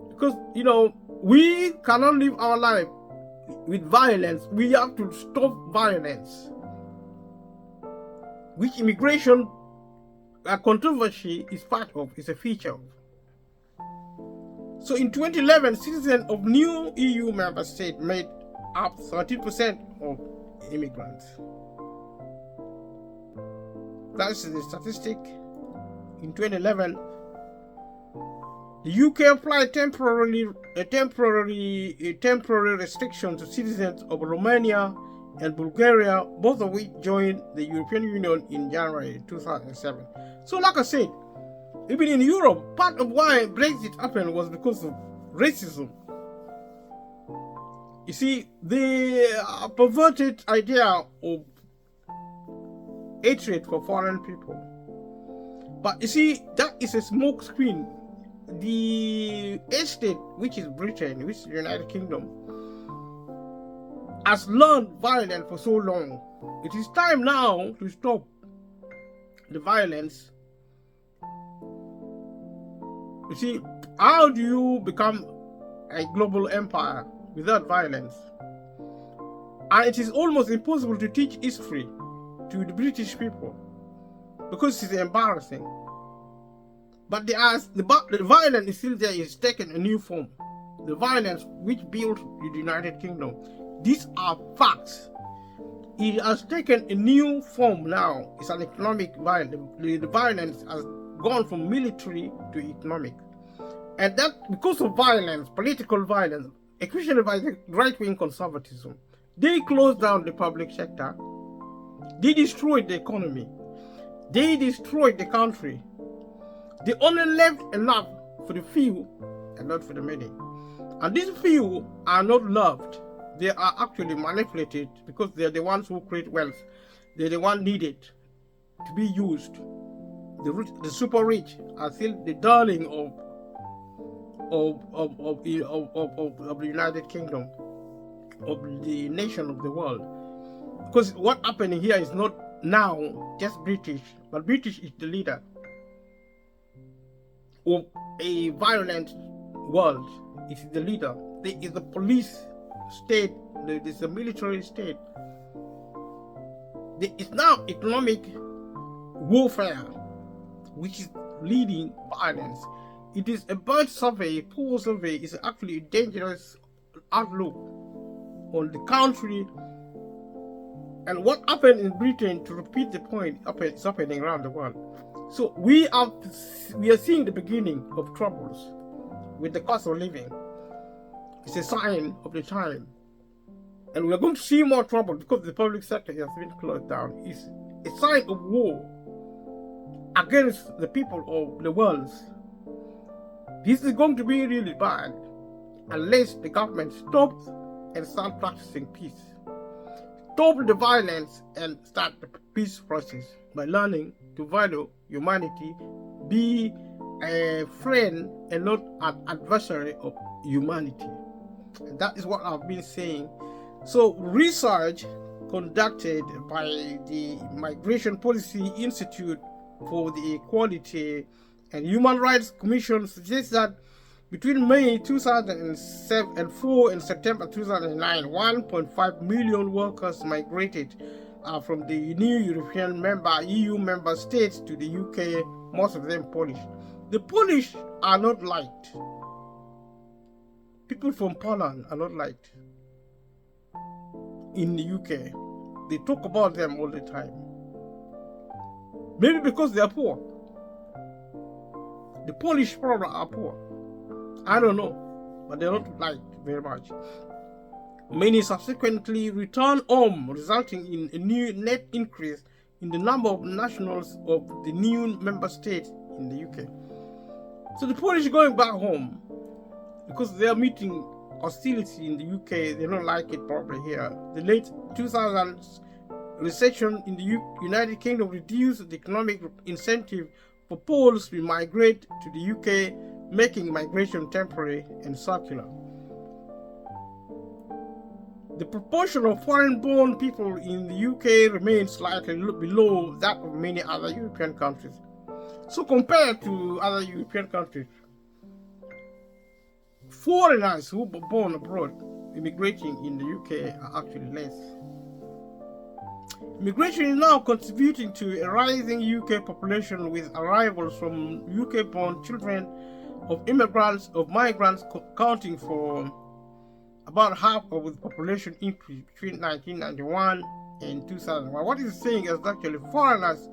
because we cannot live our life with violence, we have to stop violence, which immigration controversy is part of, is a feature of. So in 2011, citizens of new EU member states made up 13% of immigrants. That's the statistic. In 2011, The UK applied temporary restriction to citizens of Romania and Bulgaria, both of which joined the European Union in January 2007. So like I said, even in Europe, part of why Brexit happened was because of racism. You see, the perverted idea of hatred for foreign people. But you see, that is a smoke screen. The estate, which is Britain, which is the United Kingdom, has learned violence for so long. It is time now to stop the violence. You see, how do you become a global empire without violence? And it is almost impossible to teach history to the British people because it's embarrassing. But the violence is still there, is taking a new form. The violence which built the United Kingdom. These are facts. It has taken a new form now. It's an economic violence. The violence has gone from military to economic. And that because of violence, political violence, especially by the right-wing conservatism, they closed down the public sector. They destroyed the economy. They destroyed the country. They only left enough for the few and not for the many. And these few are not loved. They are actually manipulated because they are the ones who create wealth. They're the ones needed to be used. The super rich are still the darling of the United Kingdom, of the nation of the world. Because what happening here is not now just British, but British is the leader of a violent world. It is the leader. There is the police state. There is the military state. There is now economic warfare, which is leading violence. It is a bad survey, a poor survey. It's actually a dangerous outlook on the country. And what happened in Britain, to repeat the point, is happening around the world. So we are seeing the beginning of troubles with the cost of living. It's a sign of the time. And we are going to see more trouble because the public sector has been closed down. It's a sign of war against the people of the world. This is going to be really bad unless the government stops and starts practicing peace. Stop the violence and start the peace process by learning to value humanity, be a friend and not an adversary of humanity. And that is what I've been saying. So research conducted by the Migration Policy Institute for the Equality and Human Rights Commission suggests that between May 2004 and September 2009, 1.5 million workers migrated from the new EU member states to the UK, most of them Polish. The Polish are not liked. People from Poland are not liked in the UK. They talk about them all the time. Maybe because they are poor. The Polish probably are poor. I don't know, but they're not liked very much. Many subsequently returned home, resulting in a new net increase in the number of nationals of the new member states in the UK. So the Polish going back home because they are meeting hostility in the UK. They don't like it probably here. The late 2000s recession in the United Kingdom reduced the economic incentive for Poles to migrate to the UK, making migration temporary and circular. The proportion of foreign-born people in the UK remains slightly below that of many other European countries. So compared to other European countries, foreigners who were born abroad immigrating in the UK are actually less. Immigration is now contributing to a rising UK population, with arrivals from UK-born children of immigrants, of migrants, accounting for about half of the population increase between 1991 and 2001. What he's saying is actually foreigners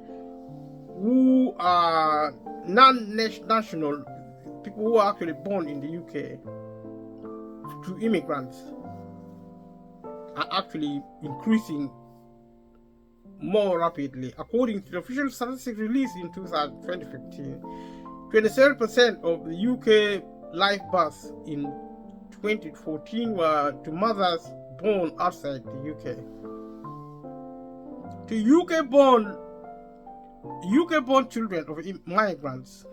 who are non-national, people who are actually born in the UK to immigrants are actually increasing more rapidly. According to the official statistics released in 2015, 27% of the UK live births in 2014 were to mothers born outside the UK. To UK-born children of migrants,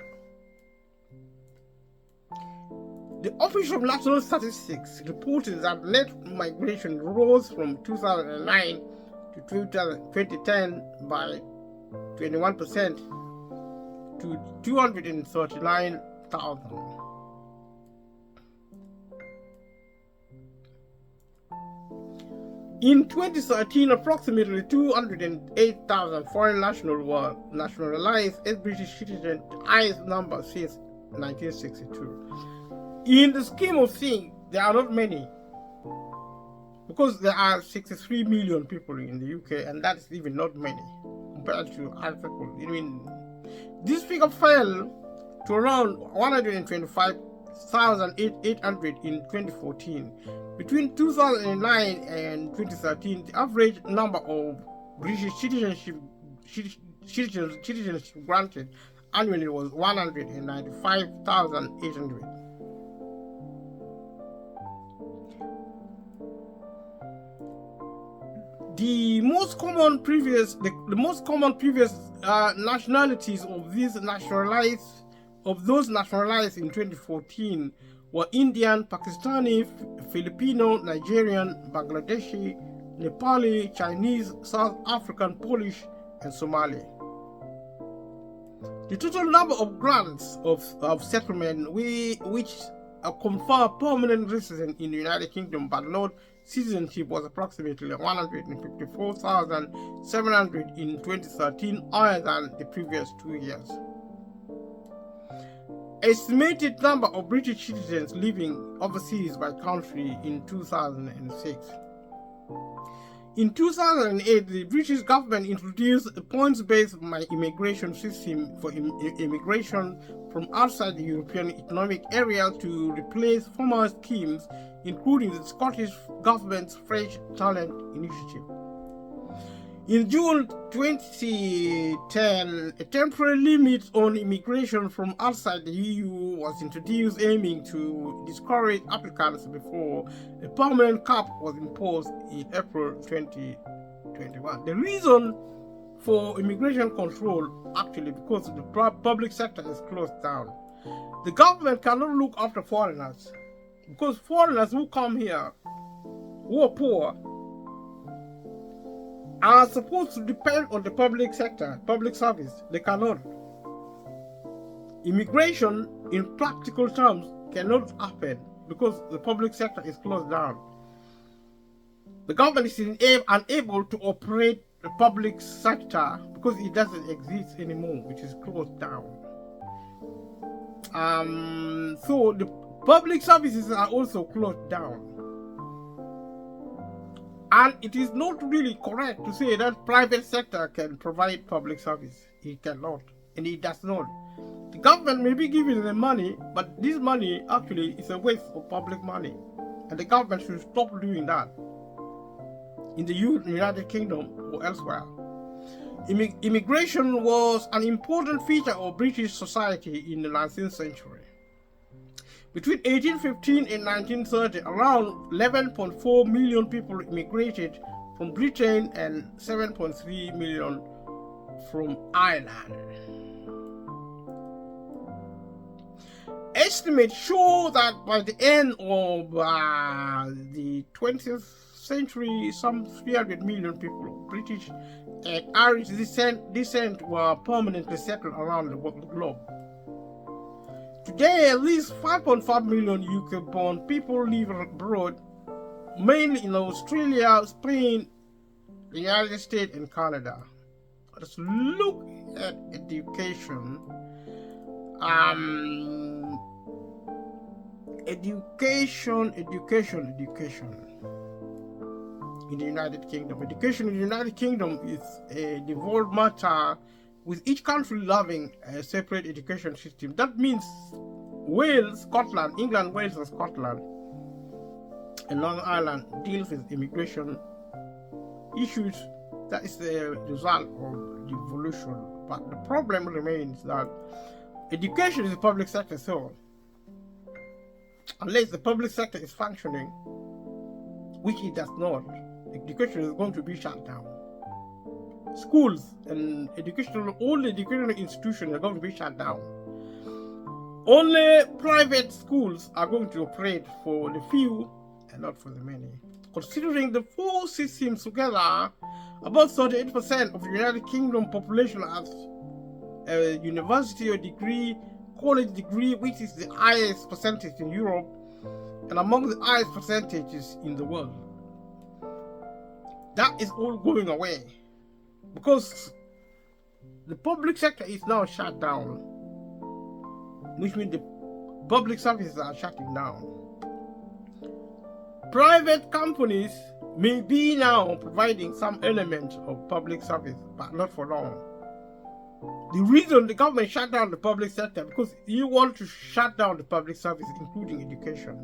the official national statistics reported that net migration rose from 2009 to 2010 by 21% to 239,000. In 2013, approximately 208,000 foreign nationals were nationalized as British citizens, the highest number since 1962. In the scheme of things, there are not many, because there are 63 million people in the UK, and that's even not many compared to other people. I mean, this figure fell to around 125,800 in 2014. Between 2009 and 2013, the average number of British citizenship granted annually was 195,800. The most common previous nationalities of those nationalized in 2014 were Indian, Pakistani, Filipino, Nigerian, Bangladeshi, Nepali, Chinese, South African, Polish, and Somali. The total number of grants of settlement which confer permanent residence in the United Kingdom but not citizenship was approximately 154,700 in 2013, higher than the previous 2 years. Estimated number of British citizens living overseas by country in 2006. In 2008, the British government introduced a points-based immigration system for immigration from outside the European Economic Area to replace former schemes, including the Scottish government's Fresh Talent Initiative. In June 2010, a temporary limit on immigration from outside the EU was introduced, aiming to discourage applicants before a permanent cap was imposed in April 2021. The reason for immigration control, actually, because the public sector is closed down. The government cannot look after foreigners, because foreigners who come here, who are poor, are supposed to depend on the public sector, public service. They cannot. Immigration, in practical terms, cannot happen because the public sector is closed down. The government is unable to operate the public sector because it doesn't exist anymore, which is closed down. So the public services are also closed down. And it is not really correct to say that private sector can provide public service. It cannot, and it does not. The government may be giving them money, but this money actually is a waste of public money, and the government should stop doing that in the United Kingdom or elsewhere. Immigration was an important feature of British society in the 19th century. Between 1815 and 1930, around 11.4 million people immigrated from Britain and 7.3 million from Ireland. Estimates show that by the end of the 20th century, some 300 million people of British and Irish descent were permanently settled around the globe. Today, at least 5.5 million UK-born people live abroad, mainly in Australia, Spain, the United States, and Canada. Let's look at education. Education in the United Kingdom. Education in the United Kingdom is a devolved matter, with each country having a separate education system. That means Wales, Scotland, England, Wales, and Scotland, and Northern Ireland deals with immigration issues. That is the result of the evolution. But the problem remains that education is a public sector, so unless the public sector is functioning, which it does not, education is going to be shut down. Schools and all the educational institutions are going to be shut down. Only private schools are going to operate for the few and not for the many. Considering the four systems together, about 38% of the United Kingdom population has a university or degree, college degree, which is the highest percentage in Europe and among the highest percentages in the world. That is all going away because the public sector is now shut down, which means the public services are shutting down. Private companies may be now providing some element of public service, but not for long. The reason the government shut down the public sector because you want to shut down the public service, including education.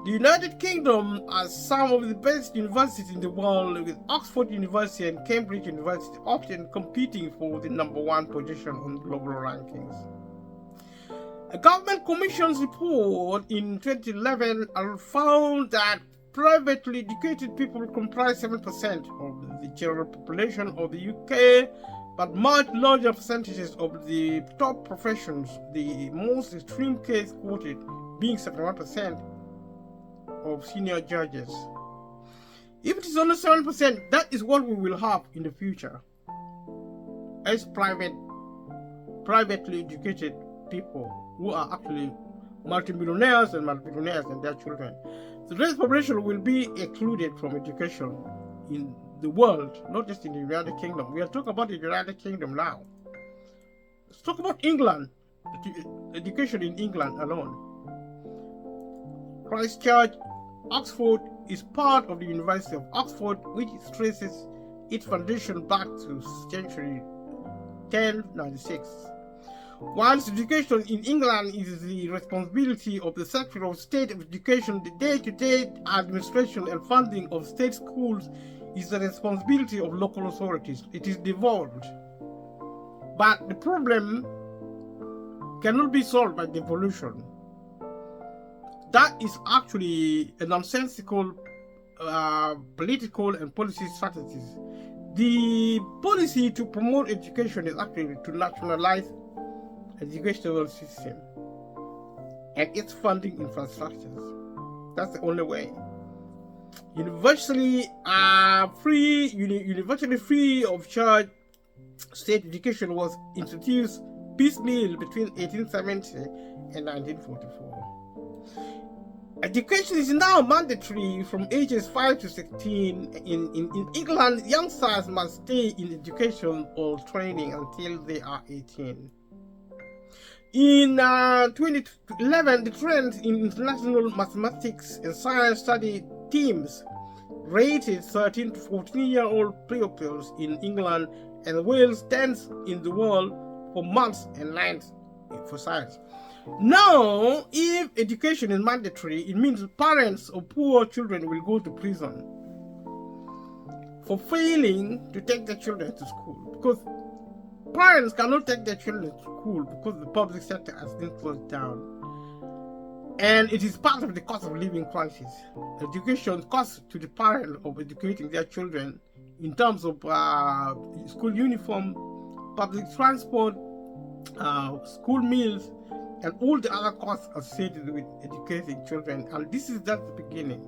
The United Kingdom has some of the best universities in the world, with Oxford University and Cambridge University often competing for the #1 position on global rankings. A government commission's report in 2011 found that privately educated people comprise 7% of the general population of the UK, but much larger percentages of the top professions, the most extreme case quoted being 71% of senior judges. If it is only 7%, that is what we will have in the future as privately educated people who are actually multimillionaires and their children. The rest population will be excluded from education in the world, not just in the United Kingdom. We are talking about the United Kingdom now. Let's talk about England, education in England alone. Christchurch, Oxford is part of the University of Oxford, which traces its foundation back to century 1096. Whilst education in England is the responsibility of the Secretary of State of Education, the day-to-day administration and funding of state schools is the responsibility of local authorities. It is devolved. But the problem cannot be solved by devolution. That is actually a nonsensical political and policy strategies. The policy to promote education is actually to nationalize educational system and its funding infrastructures. That's the only way. Universally free of charge state education was introduced piecemeal between 1870 and 1944. Education is now mandatory from ages 5 to 16. In England, youngsters must stay in education or training until they are 18. In 2011, the trend in international mathematics and science study teams rated 13 to 14-year-old pupils in England and Wales 10th in the world for maths and 9th for science. Now, if education is mandatory, it means parents of poor children will go to prison for failing to take their children to school, because parents cannot take their children to school because the public sector has been closed down. And it is part of the cost of living crisis. Education costs to the parent of educating their children in terms of school uniform, public transport, school meals, and all the other costs associated with educating children. And this is just the beginning.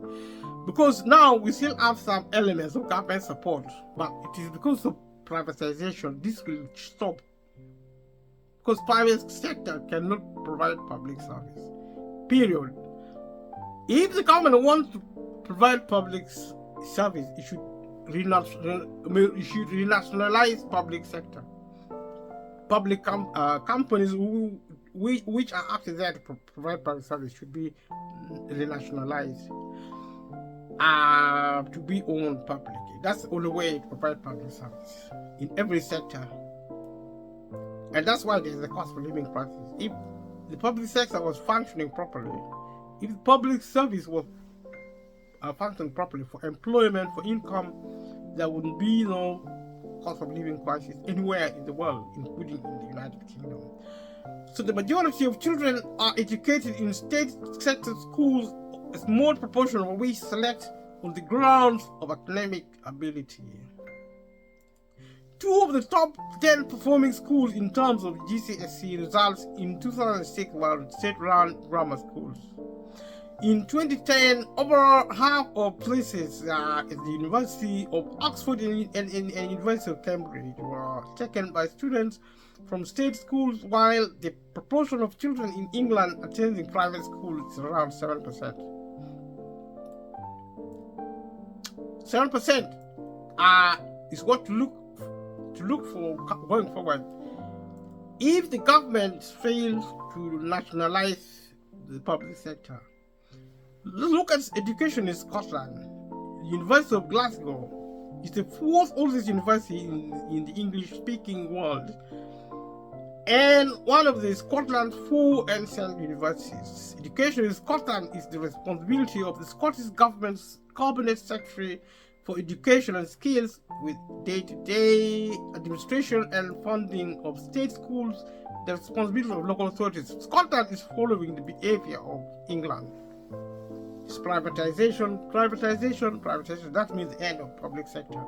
Because now we still have some elements of government support, but it is because of privatization this will stop, because private sector cannot provide public service, period. If the government wants to provide public service, it should renationalize public sector. Public companies which are actually there to provide public service should be renationalized, to be owned publicly. That's the only way to provide public service in every sector. And that's why there is a cost of living crisis. If the public sector was functioning properly, if the public service was functioning properly for employment, for income, there would be no cost of living crisis anywhere in the world, including in the United Kingdom. So the majority of children are educated in state sector schools, a small proportion of which select on the grounds of academic ability. 2 of the top 10 performing schools in terms of GCSE results in 2006 were state-run grammar schools. In 2010, over half of places at the University of Oxford and University of Cambridge were taken by students from state schools, while the proportion of children in England attending private schools is around 7%. 7% is what to look for going forward. If the government fails to nationalize the public sector, let's look at education in Scotland. The University of Glasgow is the 4th oldest university in the English-speaking world, and one of the Scotland's 4 ancient universities. Education in Scotland is the responsibility of the Scottish Government's Cabinet Secretary for Education and Skills, with day-to-day administration and funding of state schools, the responsibility of local authorities. Scotland is following the behavior of England. It's privatization. That means the end of public sector.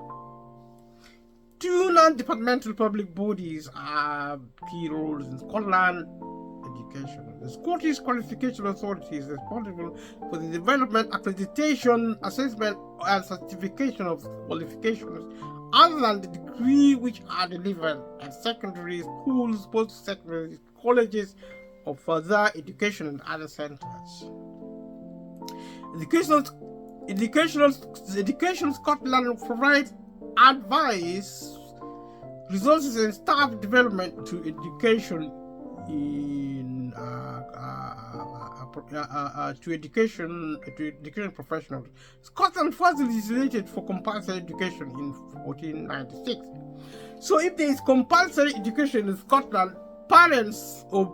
2 non-departmental public bodies have key roles in Scotland education. The Scottish Qualification Authority is responsible for the development, accreditation, assessment, and certification of qualifications other than the degree which are delivered at secondary schools, post-secondary colleges, or further education and other centres. Education Scotland provides advice, resources, and staff development to education education professionals. Scotland first legislated for compulsory education in 1496. So if there is compulsory education in Scotland, parents of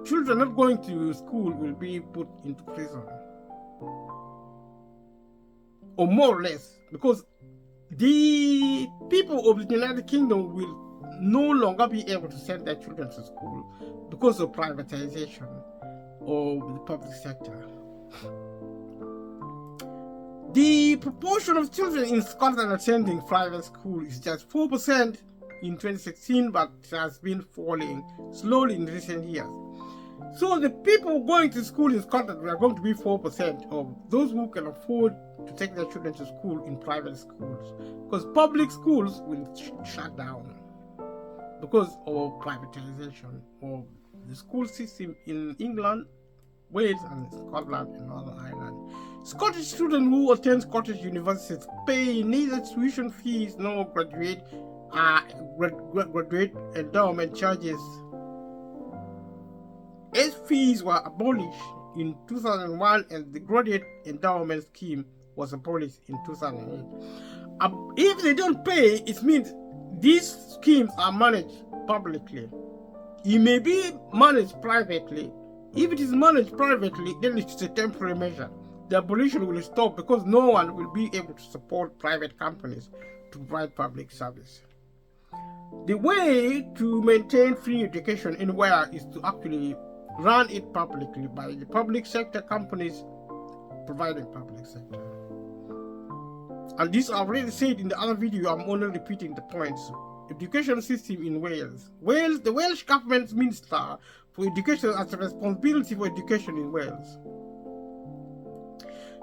children not going to school will be put into prison, or more or less, because the people of the United Kingdom will no longer be able to send their children to school because of privatization of the public sector. The proportion of children in Scotland attending private school is just 4% in 2016, but it has been falling slowly in recent years. So the people going to school in Scotland are going to be 4% of those who can afford to take their children to school in private schools, because public schools will shut down because of privatization of the school system in England, Wales, and Scotland and Northern Ireland. Scottish students who attend Scottish universities pay neither tuition fees nor graduate endowment charges. As fees were abolished in 2001 and the graduate endowment scheme was abolished in 2008. If they don't pay, it means these schemes are managed publicly. It may be managed privately. If it is managed privately, then it is a temporary measure. The abolition will stop because no one will be able to support private companies to provide public service. The way to maintain free education anywhere is to actually run it publicly by the public sector companies providing public sector. And this I've already said in the other video, I'm only repeating the points. Education system in Wales. The Welsh Government Minister for Education has a responsibility for education in Wales.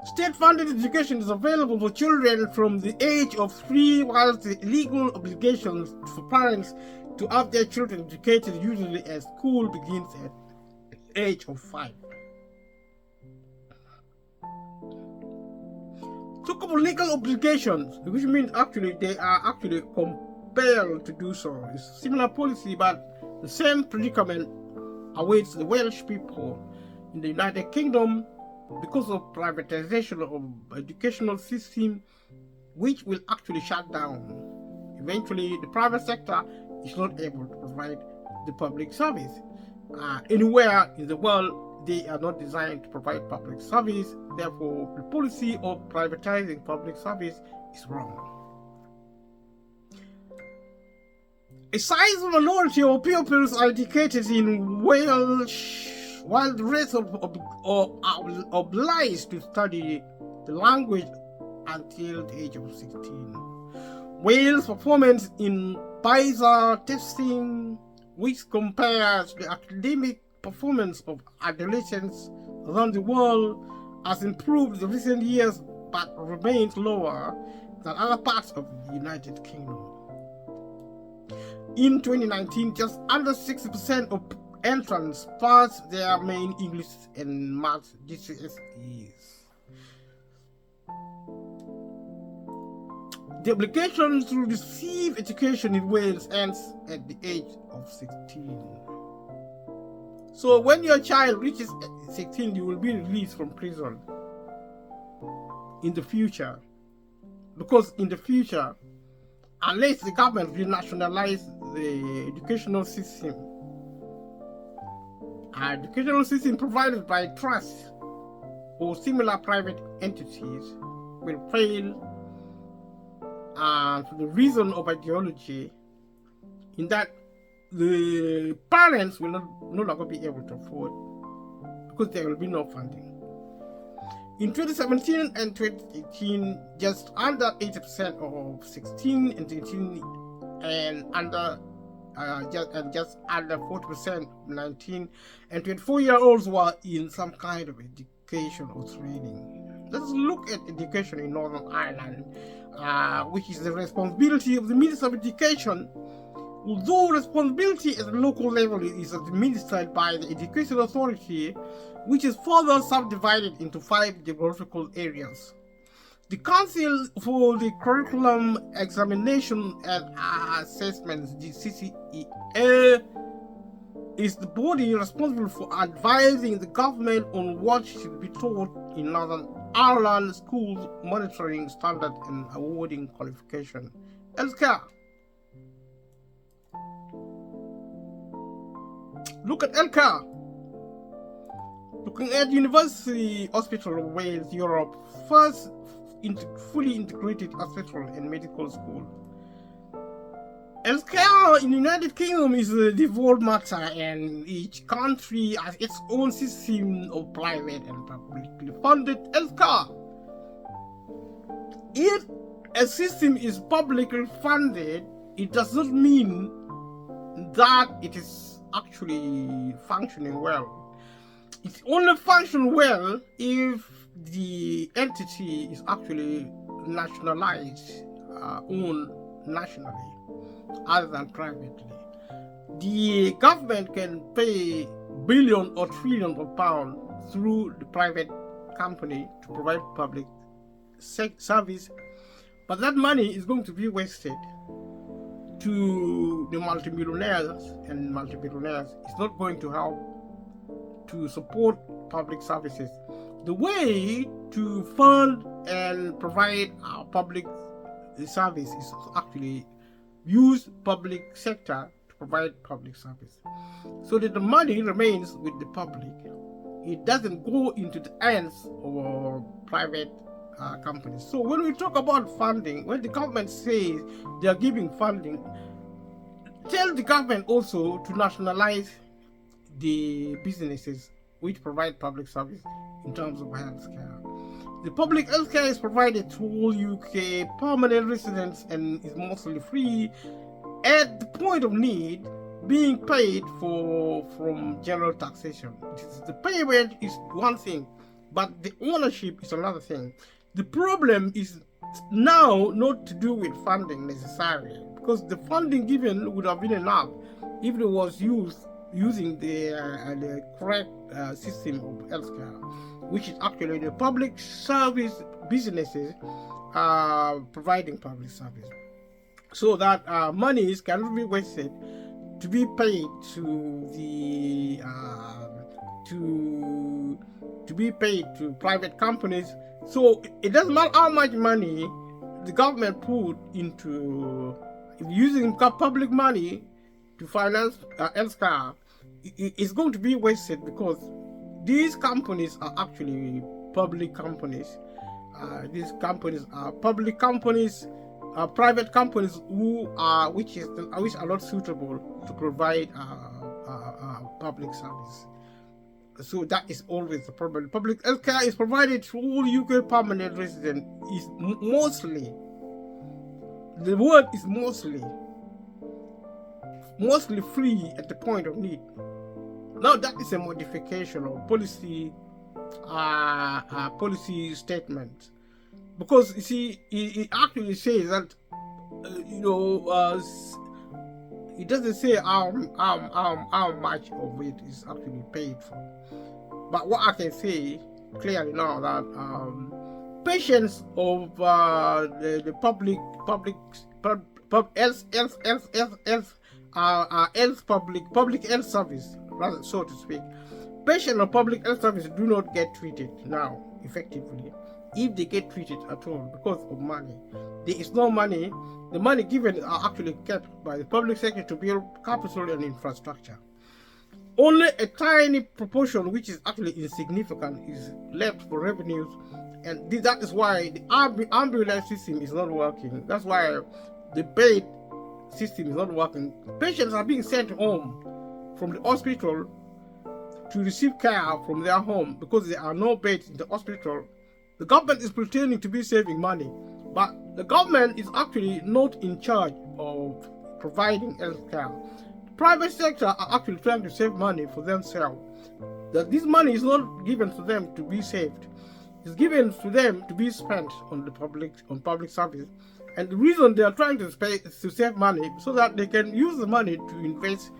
State-funded education is available for children from the age of 3, while the legal obligations for parents to have their children educated usually as school begins at the age of 5. Talk about legal obligations, which means actually they are actually compelled to do so. It's a similar policy, but the same predicament awaits the Welsh people in the United Kingdom because of privatization of educational system, which will actually shut down. Eventually, the private sector is not able to provide the public service. Anywhere in the world, they are not designed to provide public service. Therefore, the policy of privatizing public service is wrong. A sizable minority of pupils are educated in Welsh, while the rest are obliged to study the language until the age of 16. Wales' performance in PISA testing, which compares the academic performance of adolescents around the world, has improved in recent years but remains lower than other parts of the United Kingdom. In 2019, just under 60% of entrants passed their main English and Maths GCSEs. The obligation to receive education in Wales ends at the age of 16. So when your child reaches 16, you will be released from prison in the future. Because in the future, unless the government renationalize the educational system provided by trust or similar private entities will fail, and for the reason of ideology, in that the parents will no longer be able to afford because there will be no funding. In 2017 and 2018, just under 80% of 16 and 18 and just under 40% 19 and 24-year-olds were in some kind of education or training. Let's look at education in Northern Ireland, which is the responsibility of the Minister of Education. Although responsibility at the local level is administered by the Education Authority, which is further subdivided into 5 geographical areas. The Council for the Curriculum Examination and Assessments, the CCEA, is the body responsible for advising the government on what should be taught in Northern Ireland schools, monitoring standards and awarding qualification. Healthcare. Look at healthcare. Looking at University Hospital of Wales, Europe, first fully integrated hospital and medical school. Healthcare in the United Kingdom is a devolved matter, and each country has its own system of private and publicly funded healthcare. If a system is publicly funded, it does not mean that it is actually functioning well. It only functions well if the entity is actually nationalized, owned nationally, other than privately. The government can pay billions or trillions of pounds through the private company to provide public service, but that money is going to be wasted to the multimillionaires, and multimillionaires is not going to help to support public services. The way to fund and provide public service is actually use public sector to provide public service, so that the money remains with the public. It doesn't go into the hands of private companies. So when we talk about funding, when the government says they are giving funding, tell the government also to nationalize the businesses which provide public service in terms of healthcare. The public healthcare is provided to all UK permanent residents and is mostly free at the point of need, being paid for from general taxation. The payment is one thing, but the ownership is another thing. The problem is now not to do with funding necessarily, because the funding given would have been enough if it was using the correct system of healthcare, which is actually the public service businesses providing public service, so that monies cannot be wasted to be paid to the to be paid to private companies. So it doesn't matter how much money the government put into using public money to finance healthcare is going to be wasted, because these companies are actually public companies. These companies are public companies, private companies which are not suitable to provide public service. So that is always the problem. Public healthcare is provided to all UK permanent residents. Is mostly, the word is mostly free at the point of need. Now that is a modification of policy statement, because you see, it actually says that it doesn't say how much of it is actually paid for. But what I can say clearly now, that patients of the public health service, rather, so to speak, patients of public health service do not get treated now effectively, if they get treated at all, because of money. There is no money. The money given are actually kept by the public sector to build capital and infrastructure. Only a tiny proportion, which is actually insignificant, is left for revenues, and that is why the ambulance system is not working. That's why the bed system is not working. Patients are being sent home from the hospital to receive care from their home, because there are no beds in the hospital. The government is pretending to be saving money, but the government is actually not in charge of providing health care. The private sector are actually trying to save money for themselves. That this money is not given to them to be saved. It's given to them to be spent on public service. And the reason they are trying to save money, so that they can use the money to invest,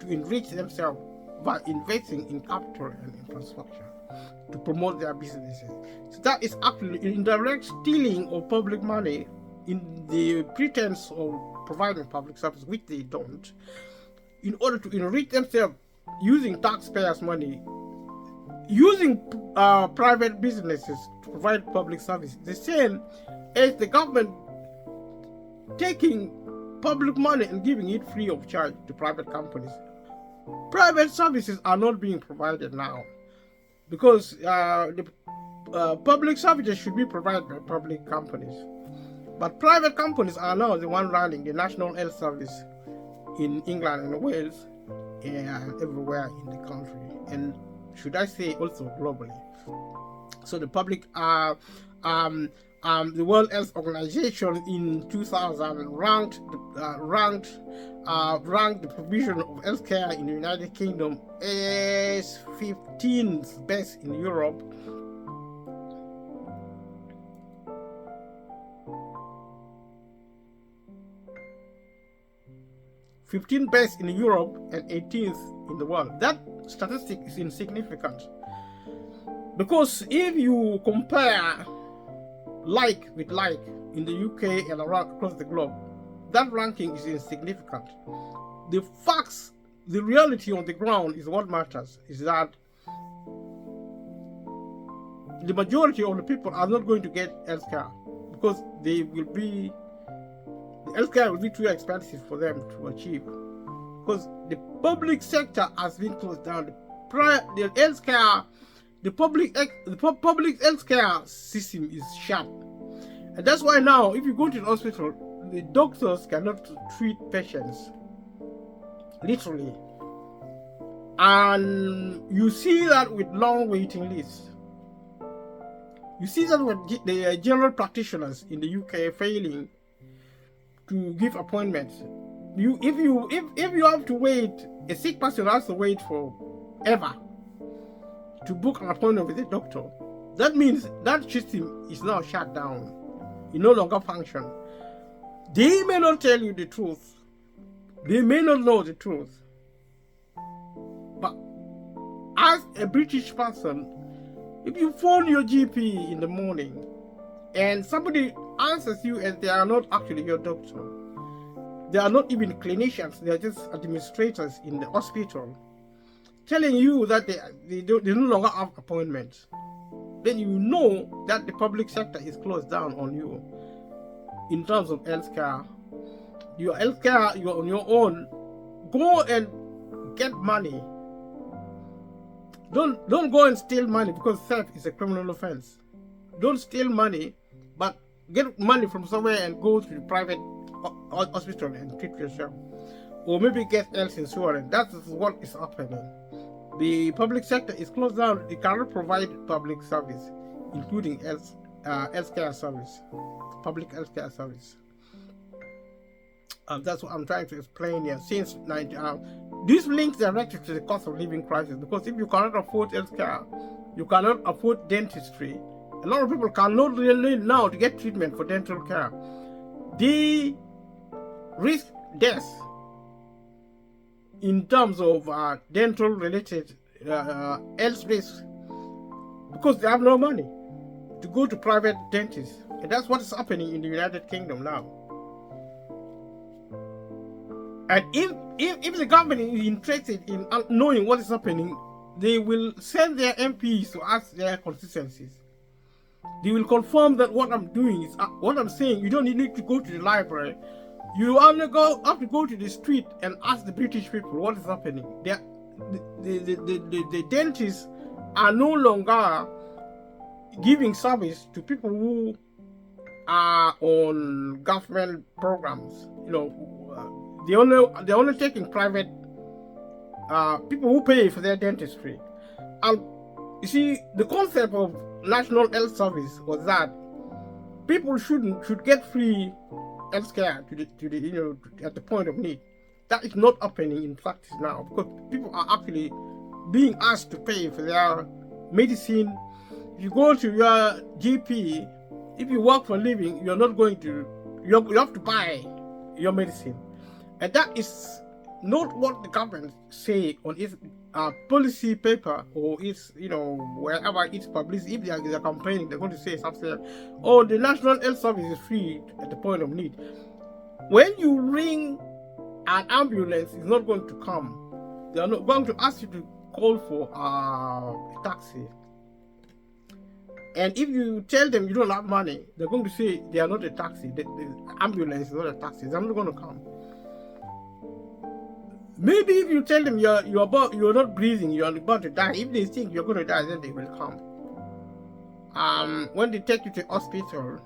to enrich themselves by investing in capital and infrastructure to promote their businesses. So that is actually indirect stealing of public money in the pretense of providing public service, which they don't, in order to enrich themselves using taxpayers' money, using private businesses to provide public service. The same as the government taking public money and giving it free of charge to private companies. Private services are not being provided now, because the public services should be provided by public companies. But private companies are now the one running the National Health Service in England and Wales and everywhere in the country, and should I say also globally. So the public the World Health Organization in 2000 ranked the provision of healthcare in the United Kingdom as 15th best in Europe. Best in Europe and 18th in the world. That statistic is insignificant, because if you compare like with like in the UK and across the globe, that ranking is insignificant. The facts, the reality on the ground is what matters, is that the majority of the people are not going to get healthcare, because the healthcare will be too expensive for them to achieve, because the public sector has been closed down. The public healthcare system is shut, and that's why now if you go to the hospital, the doctors cannot treat patients, literally, and you see that with long waiting lists. You see that with the general practitioners in the UK failing to give appointments. If you have to wait, a sick person has to wait forever to book an appointment with a doctor. That means that system is now shut down. It no longer functions. They may not tell you the truth. They may not know the truth. But as a British person, if you phone your GP in the morning and somebody answers you and they are not actually your doctor, they are not even clinicians, they are just administrators in the hospital, telling you that they no longer have appointments, then you know that the public sector is closed down on you in terms of healthcare. Your healthcare, you're on your own, go and get money. Don't go and steal money, because theft is a criminal offense. Don't steal money, but get money from somewhere and go to the private hospital and treat yourself, or maybe get health insurance. That is what is happening. The public sector is closed down. It cannot provide public service, including healthcare service, public healthcare service. That's what I'm trying to explain here. Since this links directly to the cost of living crisis, because if you cannot afford healthcare, you cannot afford dentistry. A lot of people cannot really now to get treatment for dental care. They risk death in terms of dental related health risks, because they have no money to go to private dentists. And that's what is happening in the United Kingdom now. And if the government is interested in knowing what is happening, they will send their MPs to ask their constituencies. They will confirm that what I'm doing is what I'm saying. You don't need to go to the library. You only have to go to the street and ask the British people what is happening. The dentists are no longer giving service to people who are on government programs. You know, they're only taking private people who pay for their dentistry. And you see, the concept of National Health Service was that people should get free health care at the point of need. That is not happening in practice now, because people are actually being asked to pay for their medicine. If you go to your GP, if you work for a living, you're not going to, you have to buy your medicine. And that is not what the government say on its policy paper, or its, wherever it's published. If they are campaigning, they're going to say something, oh, the National Health Service is free at the point of need. When you ring an ambulance, is not going to come. They are not going to ask you to call for a taxi. And if you tell them you don't have money, they're going to say they are not a taxi. The ambulance is not a taxi. They're not going to come. Maybe if you tell them you're not breathing, you're about to die, if they think you're going to die, then they will come. When they take you to hospital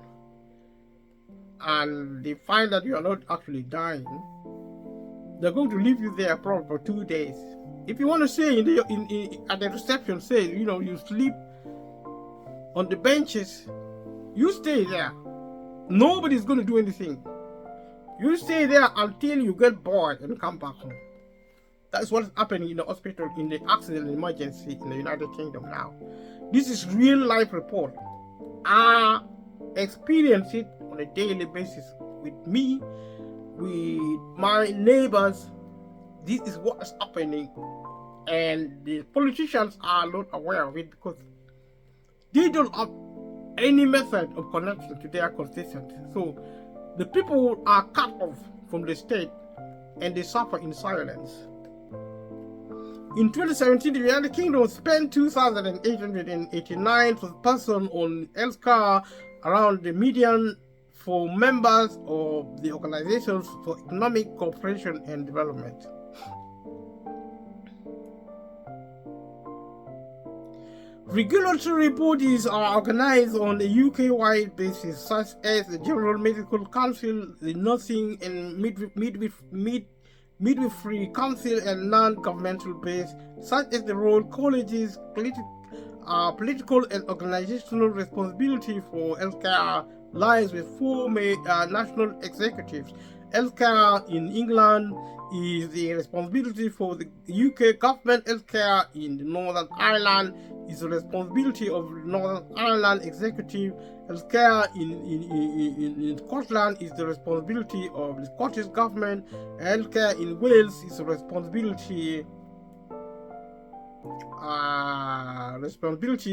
and they find that you are not actually dying, they're going to leave you there probably for 2 days. If you want to say at the reception, say you sleep on the benches, you stay there. Nobody's going to do anything. You stay there until you get bored and come back home. That's what's happening in the hospital, in the accident and emergency in the United Kingdom now. This is real life report. I experience it on a daily basis with me, with my neighbors. This is what is happening, and the politicians are not aware of it because they don't have any method of connection to their constituents. So the people are cut off from the state and they suffer in silence. In 2017, the United Kingdom spent 2,889 per person on healthcare, around the median for members of the Organizations for Economic Cooperation and Development. Regulatory bodies are organized on a UK-wide basis, such as the General Medical Council, the Nursing and Midwifery Council, and non-governmental base, such as the Royal College's political and organizational responsibility for healthcare lies with 4 national executives. Healthcare in England is the responsibility for the UK government. Healthcare in the Northern Ireland is the responsibility of the Northern Ireland executive. Healthcare in Scotland is the responsibility of the Scottish government. Healthcare in Wales is the responsibility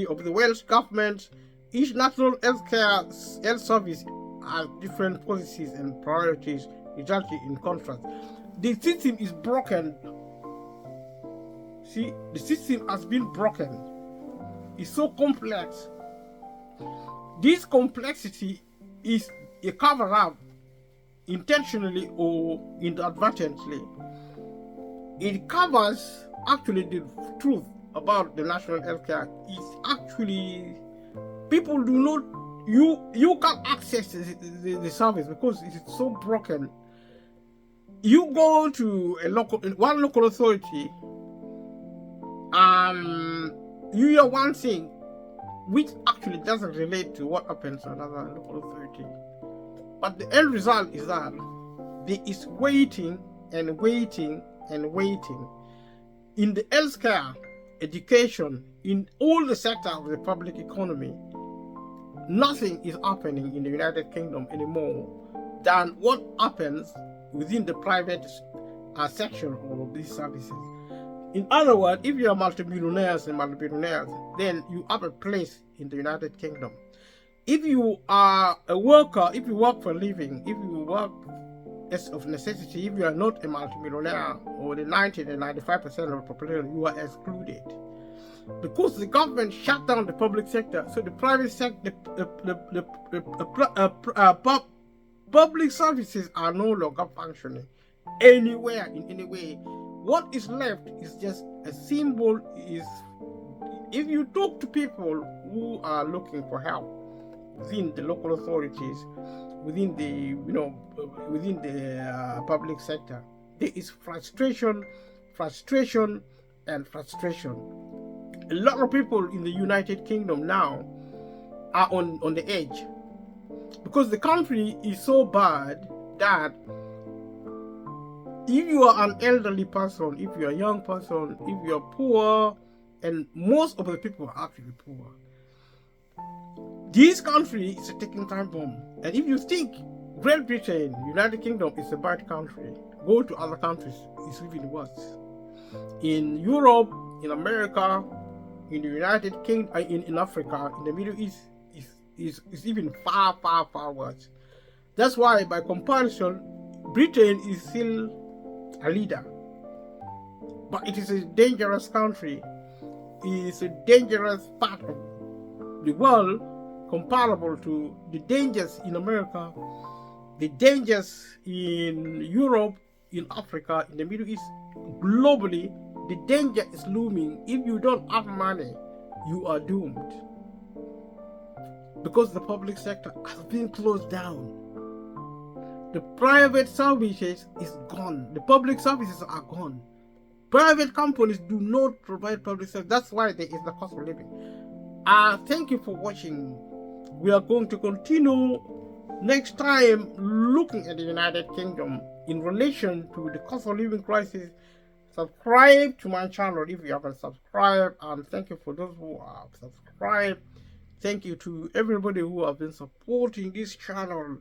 of the Welsh government. Each national health service has different policies and priorities, resulting in contrast. The system is broken. See, the system has been broken. It's so complex. This complexity is a cover-up, intentionally or inadvertently, it covers actually the truth about the national healthcare. It's actually, people do not, you can't access the service because it is so broken. You go to one local authority, you hear one thing which actually doesn't relate to what happens to another local authority. But the end result is that there is waiting and waiting and waiting. In the healthcare, education, in all the sectors of the public economy, nothing is happening in the United Kingdom anymore than what happens within the private section of these services. In other words, if you are multimillionaires and multi-billionaires, then you have a place in the United Kingdom. If you are a worker, if you work for a living, if you work as of necessity, if you are not a multimillionaire or the 90 and 95% of the population, you are excluded. Because the government shut down the public sector, so the private sector, public services are no longer functioning anywhere in any way. What is left is just a symbol. Is if you talk to people who are looking for help within the local authorities, within the public sector, there is frustration. A lot of people in the United Kingdom now are on the edge because the country is so bad that if you are an elderly person, if you're a young person, if you're poor, and most of the people are actually poor, this country is a ticking time bomb. And if you think Great Britain, United Kingdom is a bad country, go to other countries, it's even worse. In Europe, in America, in the United Kingdom, in Africa, in the Middle East, is even far worse. That's why, by comparison, Britain is still a leader. But it is a dangerous country. It is a dangerous part of the world comparable to the dangers in America, the dangers in Europe, in Africa, in the Middle East. Globally, the danger is looming. If you don't have money, you are doomed. Because the public sector has been closed down. The private services is gone. The public services are gone. Private companies do not provide public service. That's why there is the cost of living. Thank you for watching. We are going to continue next time looking at the United Kingdom in relation to the cost of living crisis. Subscribe to my channel if you haven't subscribed, and thank you for those who have subscribed. Thank you to everybody who have been supporting this channel.